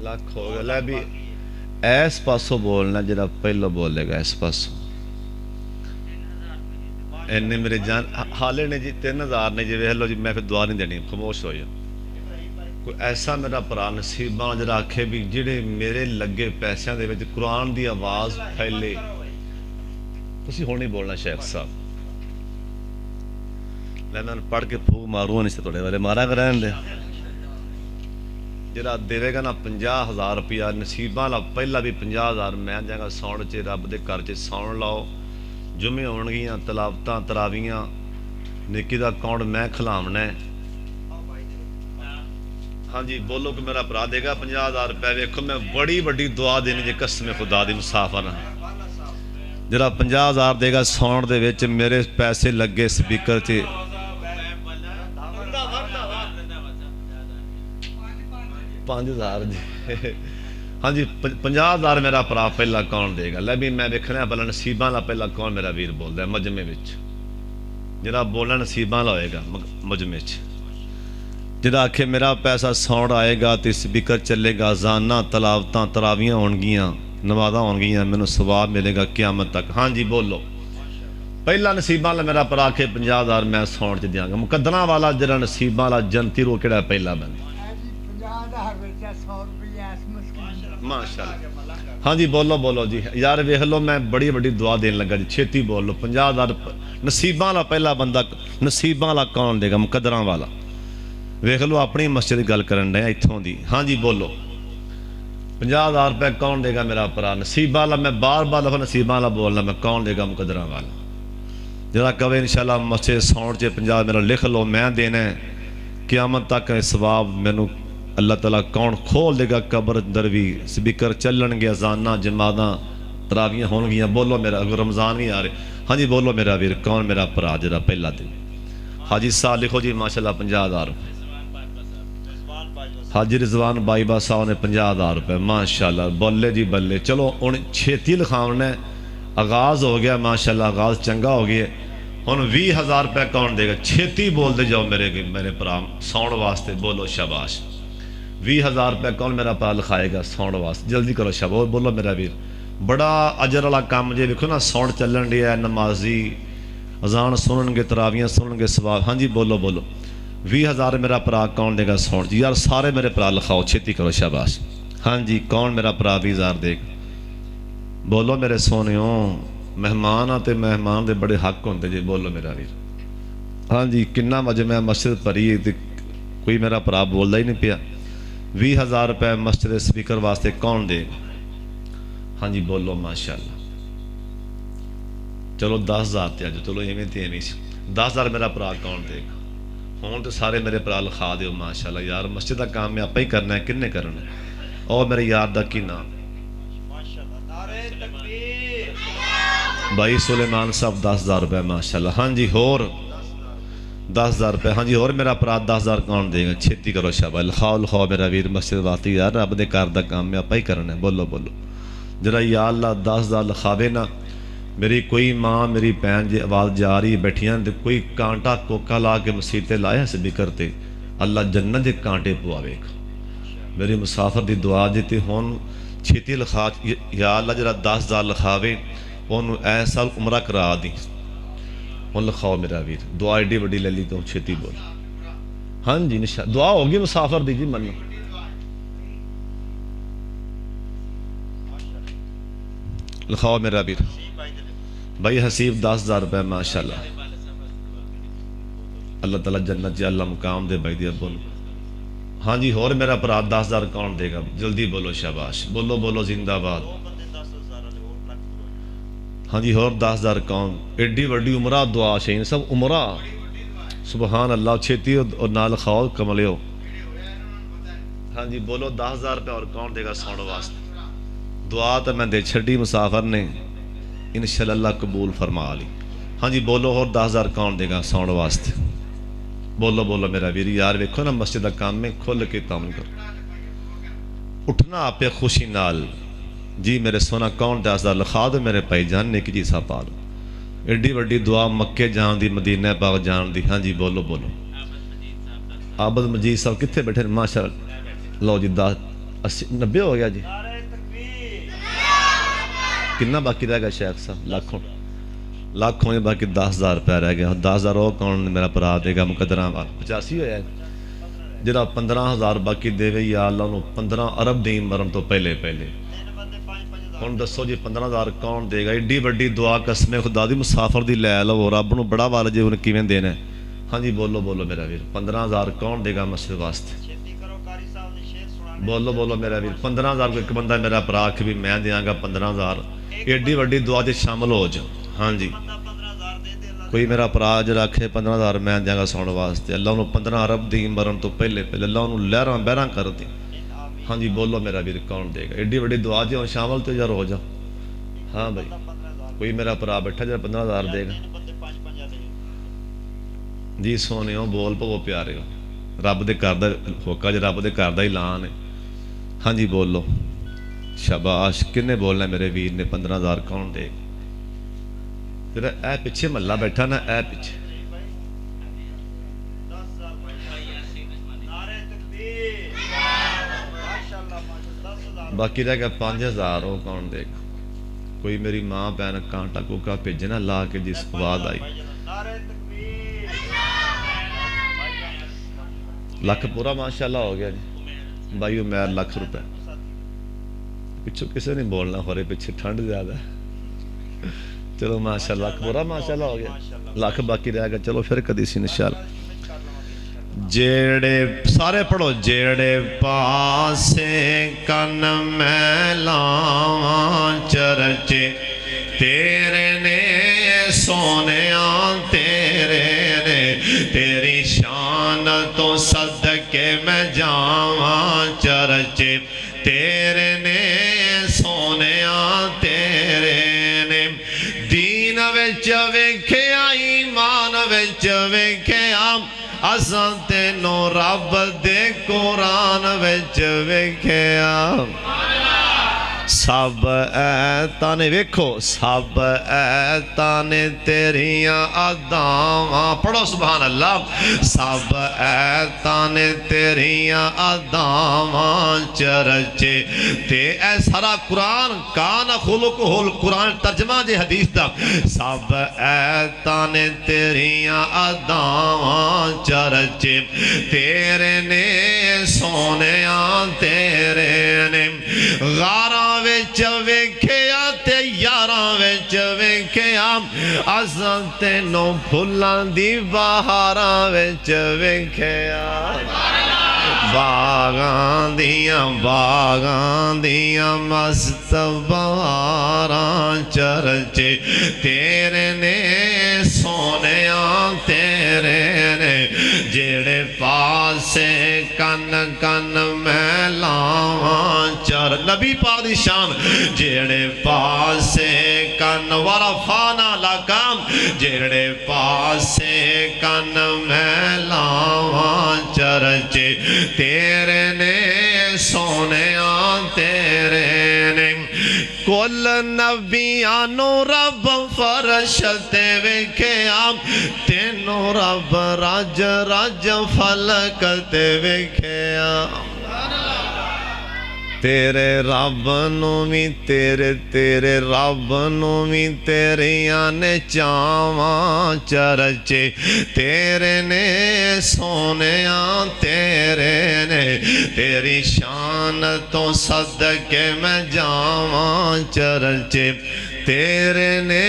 S1: لکھ ہو گیا لے بھی ایس پاسو بولنا جڑا پہلو بولے گا اس پاسو اینے میرے جان حالے نے جی 3000 نے جی ویکھ لو جی میں پھر دعا نہیں دینی خاموش ہو جا کوئی ایسا میرا پرا نصیباں جڑا آکھے بھی جڑے میرے لگے پیسیاں دے وچ قرآن دی آواز پھیلے تسی ہون نہیں بولنا شیخ صاحب میں پڑھ کے پھوک ماروں نہیں سے توڑے والے مارا کر رہن دے ਜਿਹੜਾ ਦੇਵੇਗਾ ਨਾ 50,000 ਰੁਪਇਆ ਨਸੀਬਾਂ ਵਾਲਾ, ਪਹਿਲਾ ਵੀ 50,000 ਮੈਂ ਜਾਗਾ ਸੌਣ 'ਚ, ਰੱਬ ਦੇ ਘਰ 'ਚ ਸੌਣ ਲਾਓ, ਜੁਮੇ ਹੋਣਗੀਆਂ, ਤਲਾਵਤਾਂ ਤਰਾਵੀਆਂ, ਨੇਕੀ ਦਾ ਅਕਾਊਂਟ ਮੈਂ ਖਿਲਾਵਣਾ ਹੈ। ਹਾਂਜੀ ਬੋਲੋ ਕਿ ਮੇਰਾ ਭਰਾ ਦੇਗਾ 50,000 ਰੁਪਏ। ਵੇਖੋ ਮੈਂ ਬੜੀ ਵੱਡੀ ਦੁਆ ਦੇਣੀ ਜੇ ਕਸਮ ਖੁਦਾ ਦੀ ਮੁਸਾਫਰ, ਜਿਹੜਾ 50,000 ਦੇਗਾ ਸੌਣ ਦੇ ਵਿੱਚ, ਮੇਰੇ ਪੈਸੇ ਲੱਗੇ ਸਪੀਕਰ 'ਚ। ਪੰਜ ਹਜ਼ਾਰ ਜੀ ਹਾਂਜੀ 50,000 ਮੇਰਾ ਭਰਾ ਪਹਿਲਾ ਕੌਣ ਦੇਗਾ? ਲੈ ਵੀ ਮੈਂ ਵੇਖਣਾ ਪਹਿਲਾਂ ਨਸੀਬਾਂ ਵਾਲਾ ਪਹਿਲਾ ਕੌਣ ਮੇਰਾ ਵੀਰ ਬੋਲਦਾ ਮਜਮੇ ਵਿੱਚ, ਜਿਹੜਾ ਬੋਲਣਾ ਨਸੀਬਾਂ ਵਾਲਾ ਹੋਏਗਾ ਮਜਮੇ 'ਚ, ਜਿਹੜਾ ਆਖੇ ਮੇਰਾ ਪੈਸਾ ਸੌਣ ਆਏਗਾ ਤੇ ਸਪੀਕਰ ਚੱਲੇਗਾ, ਅਜ਼ਾਨਾਂ ਤਲਾਵਤਾਂ ਤਰਾਵੀਆਂ ਹੋਣਗੀਆਂ, ਨਮਾਜ਼ਾਂ ਹੋਣਗੀਆਂ, ਮੈਨੂੰ ਸਵਾਬ ਮਿਲੇਗਾ ਕਿਆਮਤ ਤੱਕ। ਹਾਂਜੀ ਬੋਲੋ ਪਹਿਲਾ ਨਸੀਬਾਂ ਵਾਲਾ ਮੇਰਾ ਭਰਾ ਆਖੇ 50,000 ਮੈਂ ਸੌਣ 'ਚ ਦਿਆਂਗਾ। ਮੁਕੱਦਰਾਂ ਵਾਲਾ ਜਿਹੜਾ ਨਸੀਬਾਂ ਵਾਲਾ ਜਨਤੀ ਰੋ ਕਿਹੜਾ ਪਹਿਲਾ ਬੰਦਾ? ਮਾਸ਼ਾਅੱਲਾ ਹਾਂਜੀ ਬੋਲੋ ਬੋਲੋ ਜੀ ਯਾਰ ਵੇਖ ਲਓ ਮੈਂ ਬੜੀ ਵੱਡੀ ਦੁਆ ਦੇਣ ਲੱਗਾ ਜੀ, ਛੇਤੀ ਬੋਲ ਲਓ। 50,000 ਨਸੀਬਾਂ ਵਾਲਾ ਪਹਿਲਾ ਬੰਦਾ, ਨਸੀਬਾਂ ਵਾਲਾ ਕੌਣ ਦੇਗਾ? ਮੁਕੱਦਰਾਂ ਵਾਲਾ। ਵੇਖ ਲਓ ਆਪਣੀ ਮਸਜਿਦ ਦੀ ਗੱਲ ਕਰਨ ਡਿਆ ਇੱਥੋਂ ਦੀ। ਹਾਂਜੀ ਬੋਲੋ 50,000 ਰੁਪਏ ਕੌਣ ਦੇਗਾ ਮੇਰਾ ਭਰਾ? ਨਸੀਬਾਂ ਵਾਲਾ। ਮੈਂ ਬਾਰ-ਬਾਰ ਲਫ਼ਜ਼ ਨਸੀਬਾਂ ਵਾਲਾ ਬੋਲਣਾ, ਮੈਂ ਕੌਣ ਦੇਗਾ? ਮੁਕੱਦਰਾਂ ਵਾਲਾ। ਜਿਹੜਾ ਕਵੇ ਇਨਸ਼ਾਅੱਲਾ ਮਸਜਿਦ ਸੌਣ 'ਚ 50 ਮੇਰਾ ਲਿਖ ਲਓ, ਮੈਂ ਦੇਣਾ ਕਿਆਮਤ ਤੱਕ ਸਵਾਬ ਮੈਨੂੰ ਅੱਲਾਹ ਤਾਲਾ ਕੌਣ ਖੋਲ ਦੇਗਾ ਕਬਰ ਅੰਦਰ ਵੀ, ਸਪੀਕਰ ਚੱਲਣਗੇ, ਅਜ਼ਾਨਾਂ ਜਮਾਤਾਂ ਤਰਾਵੀਆਂ ਹੋਣਗੀਆਂ। ਬੋਲੋ ਮੇਰਾ, ਅਗਰ ਰਮਜ਼ਾਨ ਵੀ ਆ ਰਹੇ। ਹਾਂਜੀ ਬੋਲੋ ਮੇਰਾ ਵੀਰ ਕੌਣ ਮੇਰਾ ਭਰਾ ਜਿਹੜਾ ਪਹਿਲਾ ਦਿਨ? ਹਾਜੀ ਸਾਹਿਬ ਲਿਖੋ ਜੀ ਮਾਸ਼ਾਅੱਲਾ 50,000 ਹਾਜੀ ਰਿਜ਼ਵਾਨ ਬਾਈਬਾ ਸਾਹਿਬ ਨੇ 50,000 ਰੁਪਏ ਮਾਸ਼ਾਅੱਲਾ। ਬੱਲੇ ਜੀ ਬੱਲੇ। ਚਲੋ ਹੁਣ ਛੇਤੀ ਲਿਖਾਉਣਾ, ਆਗਾਜ਼ ਹੋ ਗਿਆ ਮਾਸ਼ਾਅੱਲਾ, ਆਗਾਜ਼ ਚੰਗਾ ਹੋ ਗਿਆ। ਹੁਣ 20,000 ਰੁਪਏ ਕੌਣ ਦੇਗਾ? ਛੇਤੀ ਬੋਲਦੇ ਜਾਓ ਮੇਰੇ ਭਰਾ ਸੌਣ ਵਾਸਤੇ। ਬੋਲੋ ਸ਼ਾਬਾਸ਼। 20,000 ਰੁਪਏ ਕੌਣ ਮੇਰਾ ਭਰਾ ਲਿਖਾਏਗਾ ਸੌਣ ਵਾਸਤੇ? ਜਲਦੀ ਕਰੋ ਸ਼ਾਬਾਸ਼। ਬੋਲੋ ਮੇਰਾ ਵੀਰ ਬੜਾ ਅਜਰ ਵਾਲਾ ਕੰਮ ਜੇ। ਵੇਖੋ ਨਾ ਸੌਣ ਚੱਲਣ ਡਿਆ, ਨਮਾਜ਼ੀ ਅਜ਼ਾਨ ਸੁਣਨਗੇ, ਤਰਾਵੀਆਂ ਸੁਣਨਗੇ, ਸਵਾਬ। ਹਾਂਜੀ ਬੋਲੋ ਬੋਲੋ 20,000 ਮੇਰਾ ਭਰਾ ਕੌਣ ਦੇਗਾ ਸੌਣ 'ਚ? ਯਾਰ ਸਾਰੇ ਮੇਰੇ ਭਰਾ ਲਿਖਾਓ, ਛੇਤੀ ਕਰੋ ਸ਼ਾਬਾਸ਼। ਹਾਂਜੀ ਕੌਣ ਮੇਰਾ ਭਰਾ 20,000 ਦੇਗਾ? ਬੋਲੋ ਮੇਰੇ ਸੋਹਣਿਓ, ਮਹਿਮਾਨ ਆ ਤੇ ਮਹਿਮਾਨ ਦੇ ਬੜੇ ਹੱਕ ਹੁੰਦੇ ਜੇ। ਬੋਲੋ ਮੇਰਾ ਵੀਰ। ਹਾਂਜੀ ਕਿੰਨਾ ਮਜਮਾ ਮਸਜਿਦ ਭਰੀ ਤੇ ਕੋਈ ਮੇਰਾ ਭਰਾ ਬੋਲਦਾ ਹੀ ਨਹੀਂ ਪਿਆ। 20,000 ਰੁਪਏ ਮਸਜਿਦ ਦੇ ਸਪੀਕਰ ਵਾਸਤੇ ਕੌਣ ਦੇਗਾ? ਹਾਂਜੀ ਬੋਲੋ ਮਾਸ਼ਾਅੱਲਾ। ਚਲੋ 10,000 ਤੇ ਅੱਜ ਚਲੋ ਐਵੇਂ ਤੇ ਐਵੇਂ ਸੀ। 10,000 ਮੇਰਾ ਭਰਾ ਕੌਣ ਦੇਗਾ? ਹੁਣ ਤੇ ਸਾਰੇ ਮੇਰੇ ਭਰਾ ਲਿਖਾ ਦਿਓ ਮਾਸ਼ਾਅੱਲਾ। ਯਾਰ ਮਸਜਿਦ ਦਾ ਕੰਮ ਮੈਂ ਆਪਾਂ ਹੀ ਕਰਨਾ ਹੈ, ਕਿੰਨੇ ਕਰਨਾ? ਉਹ ਮੇਰੇ ਯਾਰ ਦਾ ਕੀ ਨਾਮ? ਭਾਈ ਸੁਲੇਮਾਨ ਸਾਹਿਬ 10,000 ਰੁਪਏ ਮਾਸ਼ਾਅੱਲਾ। ਹਾਂਜੀ ਹੋਰ 10,000 ਰੁਪਏ। ਹਾਂਜੀ ਹੋਰ ਮੇਰਾ ਭਰਾ 10,000 ਕੌਣ ਦੇਗਾ? ਛੇਤੀ ਕਰੋ ਸ਼ਾਬਾਸ਼। ਲਿਖਾਓ ਮੇਰਾ ਵੀਰ ਮਸਜਿਦ ਵਾਸਤੇ। ਯਾਰ ਰੱਬ ਦੇ ਘਰ ਦਾ ਕੰਮ ਆਪਾਂ ਹੀ ਕਰਨਾ। ਬੋਲੋ ਬੋਲੋ ਜਿਹੜਾ ਯਾ ਅੱਲਾ 10,000 ਲਿਖਾਵੇ ਨਾ। ਮੇਰੀ ਕੋਈ ਮਾਂ ਮੇਰੀ ਭੈਣ ਜੇ ਆਵਾਜ਼ ਜਾ ਰਹੀ ਬੈਠੀਆਂ ਤੇ ਕੋਈ ਕਾਂਟਾ ਕੋਕਾ ਲਾ ਕੇ ਮਸੀਤ ਤੇ ਲਾਇਆ ਸਪੀਕਰ ਤੇ, ਅੱਲਾ ਜੰਨਤ ਦੇ ਕਾਂਟੇ ਪਵਾਵੇਗਾ। ਮੇਰੀ ਮੁਸਾਫਰ ਦੀ ਦੁਆ ਜੇ ਤੇ ਹੁਣ ਛੇਤੀ ਲਿਖਾ। ਯਾ ਅੱਲਾ ਜਿਹੜਾ 10,000 ਲਿਖਾਵੇ ਉਹਨੂੰ ਐ ਸਾਲ ਉਮਰਾ ਕਰਾ ਦੀ। ਹੁਣ ਲਿਖਾਓ ਮੇਰਾ ਵੀਰ। ਦੁਆ ਏਡੀ ਵੱਡੀ ਲੈ ਲਈ ਤੂੰ, ਛੇਤੀ ਬੋਲ। ਹਾਂਜੀ ਨਿਸ਼ਾ ਦੁਆ ਹੋਗੀ ਮੁਸਾਫਰ ਦੀ ਜੀ। ਮੰਨੋ ਲਿਖਾਓ ਮੇਰਾ ਵੀਰ। भाई हसीब 10,000 रुपये माशाल्लाह। अल्लाह ताला जन्नत च अल्लाह मुकाम दे भाई दिया। बोलो हाँ जी होर मेरा भरा 10,000 कौन देगा? जल्दी बोलो शाबाश। बोलो बोलो जिंदाबाद। हाँ जी होर 10,000 कौन? एडी वड्डी उमरा दुआ शहीन सब उमरा सुबहान अल्लाह। छेती और नाल खाओ कमलियो। हाँ जी बोलो 10,000 रुपये और कौन देगा सौण वास्ते? दुआ तो मैं दे छड़ी मुसाफर ने, इंशाअल्लाह कबूल फरमा ली। हाँ जी बोलो और 10,000 कौन देगा सौण वास्ते? बोलो बोलो मेरा वीर। यार वेखो ना मस्जिद का काम में खुल के काम करो। उठना आपे खुशी नाल जी मेरे सोना। कौन 10,000 लिखा दो मेरे भाईजान ने कि जी सा पा लो। एडी वड्डी दुआ मक्के जान दी, मदीना पाक जान दी। हाँ जी बोलो बोलो। आबद मजीद साहब कितने बैठे माशाअल्लाह। लो जी 10 80 90 हो गया जी। कितना बाकी रह गया शेख साहब? लाख होने बाकी 10,000 रुपया रह गया। 10,000 वो कौन मेरा भरा देगा? मुकदरा 85 होया जरा 15,000 बाकी देवे या अल्लाह 15 अरब दी मरन तो पहले पहले। हुण दसो जी 15,000 कौन देगा? एडी वड्डी दुआ कसम खुदा दी मुसाफर दी लै लो। रब नूं बड़ा वाल जे उन्हें किवें देना है? हाँ जी बोलो बोलो मेरा वीर। 15,000 कौन देगा मस्जिद वास्ते? بولو بولو میرا ویر 15,000 کو ایک بندہ میرا پرا کہ بھی میں دیاں گا 15,000 ایڈی وڈی دعا جے شامل ہو جا. ہاں جی کوئی میرا پرا جڑا آکھے 15,000 میں دیاں گا سون واسطے اللہ انہوں 15 ارب دی مرن تو پہلے اللہ انہوں لہراں بہراں کر دی. ہاں جی بولو میرا ویر کون دے گا ایڈی وڈی دعا جے شامل تو یار ہو جا. ہاں بھائی کوئی میرا پرا بیٹھا جڑا 15,000 دے گا. جی سونے ہو بول پو پیارے ہو رب دے کر دا ہوکا جے رب دے کر دا اعلان ہے. ہاں جی بولو شاباش کنے بولنا میرے ویر نے 15,000 کون دے گا. جڑا اے پیچھے محلہ بیٹھا نا اے پیچھے باقی رہ گیا 5,000 ہو کون دے گا. کوئی میری ماں بہن کانٹا کوکا بھیجنا لا کے جس بعد آئی لکھ پورا ماشاءاللہ ہو گیا جی بھائی عمیر لکھ روپے پچھو کسے نہیں بولنا خورے پیچھے ٹھنڈ زیادہ ہے. چلو ماشاءاللہ لکھ پورا ماشاءاللہ ہو گیا لکھ باقی رہ گیا. چلو پھر کدی سی انشاءاللہ. جیڑے سارے پڑھو جیڑے پاسے کن میں لاواں چرچے تیرے نے سونیاں تیرے نے تیری شان تو صدقے میں جاواں چرچے تیرے نے سونیاں تیرے نے. دین وچ ویکھیا ایمان وچ ویکھیا اساں تینوں رب دے قرآن وچ ویکھیا. سب ایتاں ویکھو سب ایتاں تیریاں اداواں پڑھو سبحان اللہ. سب ایتاں تیریاں اداواں چرچے تے اے سارا قرآن کان خلقہ القرآن ترجمہ جے حدیث دا. سب ایتاں تیریاں اداواں چرچے تیرے نے سونیاں تیرے نے. غاراں وچ ویکھیا تے یاراں وچ ویکھیا اساں تینوں پھلاں دی بہاراں وچ ویکھیا. باغاں دیاں مست بہاراں چرچے تیرے نے سونیاں تیرے نے. جیڑے پاسے کن کن میں لاواں چر نبی پاک دی شان جیڑے پاسے کن ورفانا لکام جیڑے پاسے کن میں لاواں چرچے تیرے نے سونیاں تیرے نے. کل نبیانو رب فرشتے ویکھیا تینوں رب رج رج فلک تے ویکھیا. تیرے رب نو بھی تیرے رب نو بھی تیریاں نے چاواں چرچے تیرے نے سونیاں تیرے نے تیری شان تو صدقے میں جاواں چرچے تیرے نے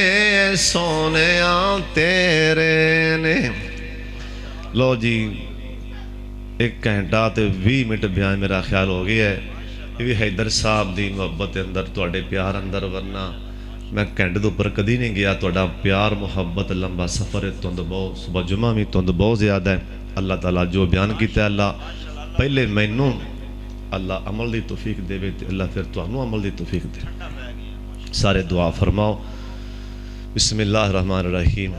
S1: سونیاں تیرے نے. لو جی 1 گھنٹہ تے 20 منٹ بیان میرا خیال ہو گیا ہے. یہ بھی حیدر صاحب دی محبت اندر تواڈے پیار اندر ورنہ میں گھنٹے تو اوپر کدی نہیں گیا. تواڈا پیار محبت لمبا سفر ہے تند بہت صبح جمعہ بھی تند بہت زیادہ ہے. اللہ تعالیٰ جو بیان کیتا ہے اللہ پہلے مینوں اللہ عمل دی توفیق دے تے اللہ پھر تانوں عمل دی توفیق دے. سارے دعا فرماؤ. بسم اللہ الرحمن الرحیم.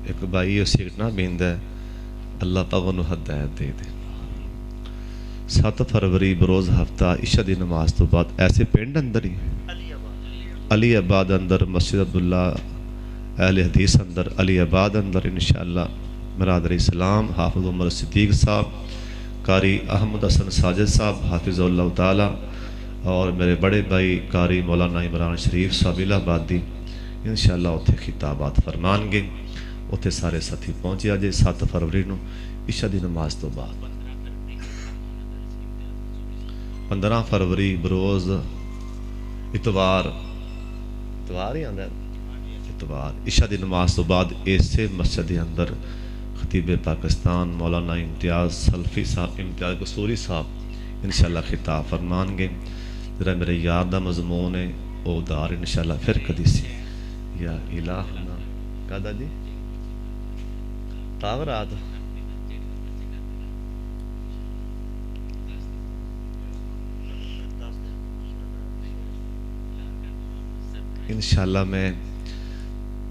S1: ایک بھائی سگٹ نہ بیندہ ہے اللہ پاک انہوں ہدایت دے دے. 7 فروری بروز ہفتہ عشاء دی نماز تو بعد ایسے پینڈ اندر ہی علی آباد اندر مسجد عبداللہ اہل حدیث اندر علی آباد اندر انشاءاللہ مرادر اسلام حافظ عمر صدیق صاحب قاری احمد حسن ساجد صاحب حافظ اللہ تعالی اور میرے بڑے بھائی قاری مولانا عمران شریف صاحب الہ آبادی انشاءاللہ اتھے خطابات فرمان گے. اتھے سارے ساتھی پہنچے آجے 7 فروری نو عشاء دی نماز تو بعد 15 फरवरी बरोज़ इतवार ही आंदा इतवार इशा की नमाज तो बाद इसे मस्जिद के अंदर खतीब पाकिस्तान मौलाना इम्तियाज़ सल्फी साहब इम्तियाज़ कसूरी साहब इंशाअल्लाह खिताब फरमानगे। जरा मेरे यार का मजमून है वो उदार इंशाअल्लाह फिर कदी सी या इलाहना कादा जी तावरात इंशाअल्लाह मैं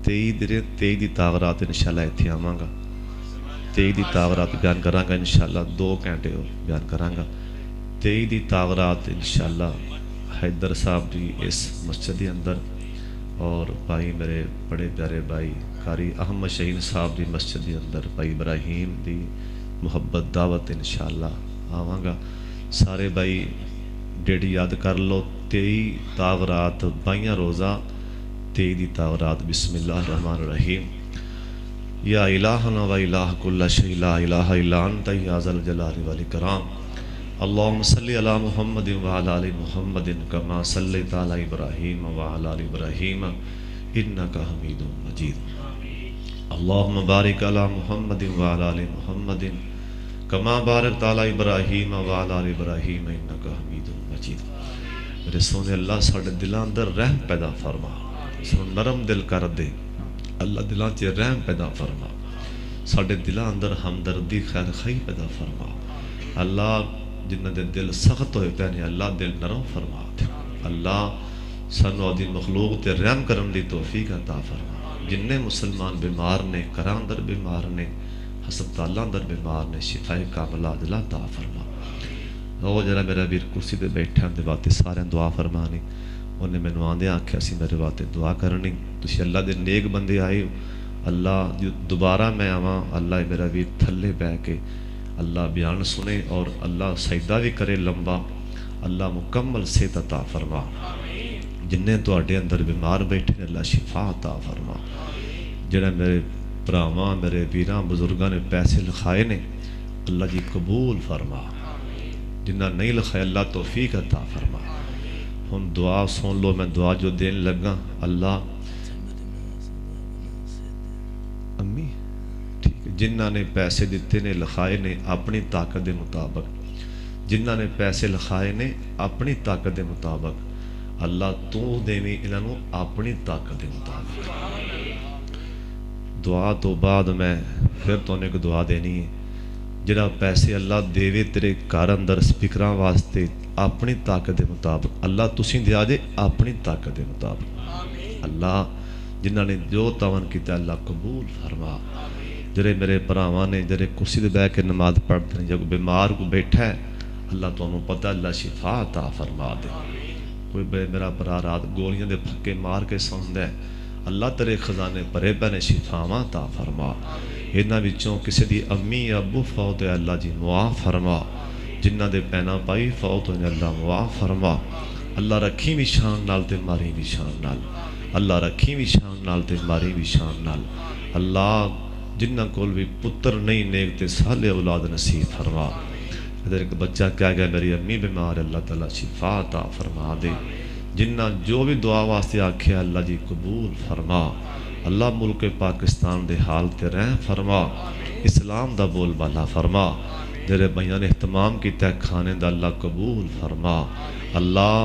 S1: 23 दी तावरात इंशाअल्लाह इत्थे आवांगा। 23 दी तावरात बयान करांगा इंशाअल्लाह 2 घंटे बयान करांगा। 23 दी तावरात इंशाअल्लाह हैदर साहब जी इस मस्जिद के अंदर और भाई मेरे बड़े प्यारे भाई कारी अहमद शहीन साहब की मस्जिद के अंदर भाई इब्राहिम की मुहब्बत दावत इंशाअल्लाह आवांगा। सारे भाई डेट याद कर लो 23 तावरात 22 रोज़ा 23 दी तावरात बिस्मिल्लाहिर्रहमानिर्रहीम। या इलाहना व इलाह कुल्ला शै ला इलाहा इल्ला अंता या ज़ल जलाली वल इकराम। अल्लाहुम्मा सल्लि अला मुहम्मदिन व अला आलि मुहम्मदिन कमा सल्लैता अला इब्राहीम व अला आलि इब्राहीम इन्नका हमीदुम मजीद। अल्लाहुम्मा बारिक अला मुहम्मदिन व अला आलि मुहम्मदिन कमा बारकता अला इब्राहीम व अला आलि इब्राहीम इन्नका हमीदुम मजीद। मेरे सोने अल्लाह साढ़े दिलों अंदर रहम पैदा फरमा, सानू नरम दिल कर दे अल्लाह, दिलों च रहम पैदा फरमा, साढ़े दिलों अंदर हमदर्दी खैर खई पैदा फरमा अल्लाह। जिन्हां दे दिल सख्त होए पे ने अल्लाह दिल नरम फरमा दे अल्लाह। सानू आदि मखलूक ते रहम करन दी तौफीक अता फरमा। जिन्ने मुसलमान बीमार ने घरां अंदर बीमार ने हस्पतालां अंदर बीमार ने शिफाए कामिला अता अता फरमा। ਉਹ जरा मेरा वीर कुर्सी पर बैठा उनके वास्ते सारे दुआ फरमानी। उन्हें मैनू आंदे आख्या सी मेरे वास्ते दुआ करनी। तुसीं अल्लाह दे नेक बंदे आए हो अल्लाह जो दोबारा मैं आवां अल्लाह मेरा वीर थल्ले बह के अल्लाह बयान सुने और अल्लाह सजदा भी करे लंबा अल्लाह मुकम्मल सेहत अता फरमा। जिन्ने तुहाडे अंदर बीमार बैठे ने अल्लाह शिफा अता फरमा। जिहड़े मेरे भरावां मेरे वीरां बुजुर्गां ने पैसे लिखाए ने अल्लाह जी कबूल फरमा। जिन्ना नहीं लिखाया अल्लाह तौफीक अता फरमा। हम दुआ सुन लो, मैं दुआ जो देने लगा अल्लाह अम्मी ठीक है। जिन्ना ने पैसे दिते ने लिखाए ने अपनी ताकत के मुताबिक, जिन्ना ने पैसे लिखाए ने अपनी ताकत के मुताबिक अल्लाह तू देवी इन्हों अपनी ताकत के मुताबिक। दुआ तो बाद मैं फिर तुहानू एक दुआ देनी है। जिहड़ा पैसे अल्लाह देवे तेरे घर अंदर स्पीकरां वास्ते अपनी ताकत के मुताबिक अल्लाह तुसीं दिया जे अपनी ताकत के मुताबिक अल्लाह। जिन्हां ने जो तवन किया अल्लाह कबूल फरमा। जिहड़े मेरे भरावां ने जिहड़े कुर्सी ते बैठ के नमाज पढ़ते हैं, जो बीमार को बैठा है अल्लाह तुहानू पता अल्लाह शिफा अता फरमा दे। कोई मेरा भरा रात गोलियां दे फक्के मार के सौंदा है अल्लाह तेरे खजाने भरे पे ने शिफावां अता फरमा। इन्हां विचों किसी दी अम्मी अबू फौत है अल्लाह जी मुआफ फरमा। जिन्हां दे पैना पाई फौत होने अल्लाह मुआफ फरमा। अल्लाह रखी भी शान नाल ते मारी भी शान नाल अल्लाह रखी भी शान नाल ते मारी भी शान नाल अल्लाह। जिन्हां कोल भी पुत्र नहीं नेक ते साले औलाद नसीब फरमा। इधर एक बच्चा कह गया मेरी अम्मी बीमार अल्लाह ताला शिफा अता फरमा दे। जिन्ना जो भी दुआ वास्ते आख्या अल्लाह जी कबूल फरमा। अल्लाह मुल्क पाकिस्तान दे हाल ते रहम फरमा। इस्लाम दा बोल बाला फरमा। जेरे भाइयों ने एहतमाम किया खाने दा अल्लाह कबूल फरमा। अल्लाह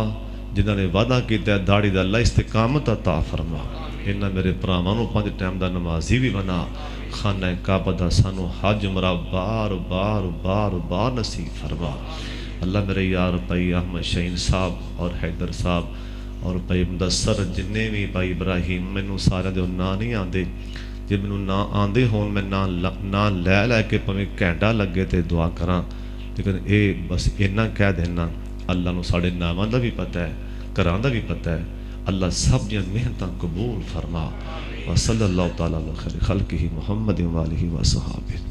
S1: जिन्हों ने वादा किया दाड़ी दा अल्लाह इस्तिकामत अता फरमा। इन्हां मेरे भरावां नूं 5 टाइम दा नमाजी भी बना। खाना काबा दा सानू हज उमरा बार बार बार बार नसीब फरमा। अल्लाह मेरे यार भाई अहमद शहीन साहब और हैदर साहब और भाई मुदस्सर जिन्ने भी भाई इब्राहिम मैनू सारे दे नां नहीं आते। जे मैनू ना आते होन मैं ना लै के भावें घंटा लगे तो दुआ करा, लेकिन ये बस इन्ना कह देना अल्लाह नू साढ़े नामां दा भी पता है, घरां दा भी पता है। अल्लाह सब दी मेहनतां कबूल फरमा। व सल्लल्लाहु तआला अला खैर खल्किही मुहम्मद व आलिही व सहाबिही।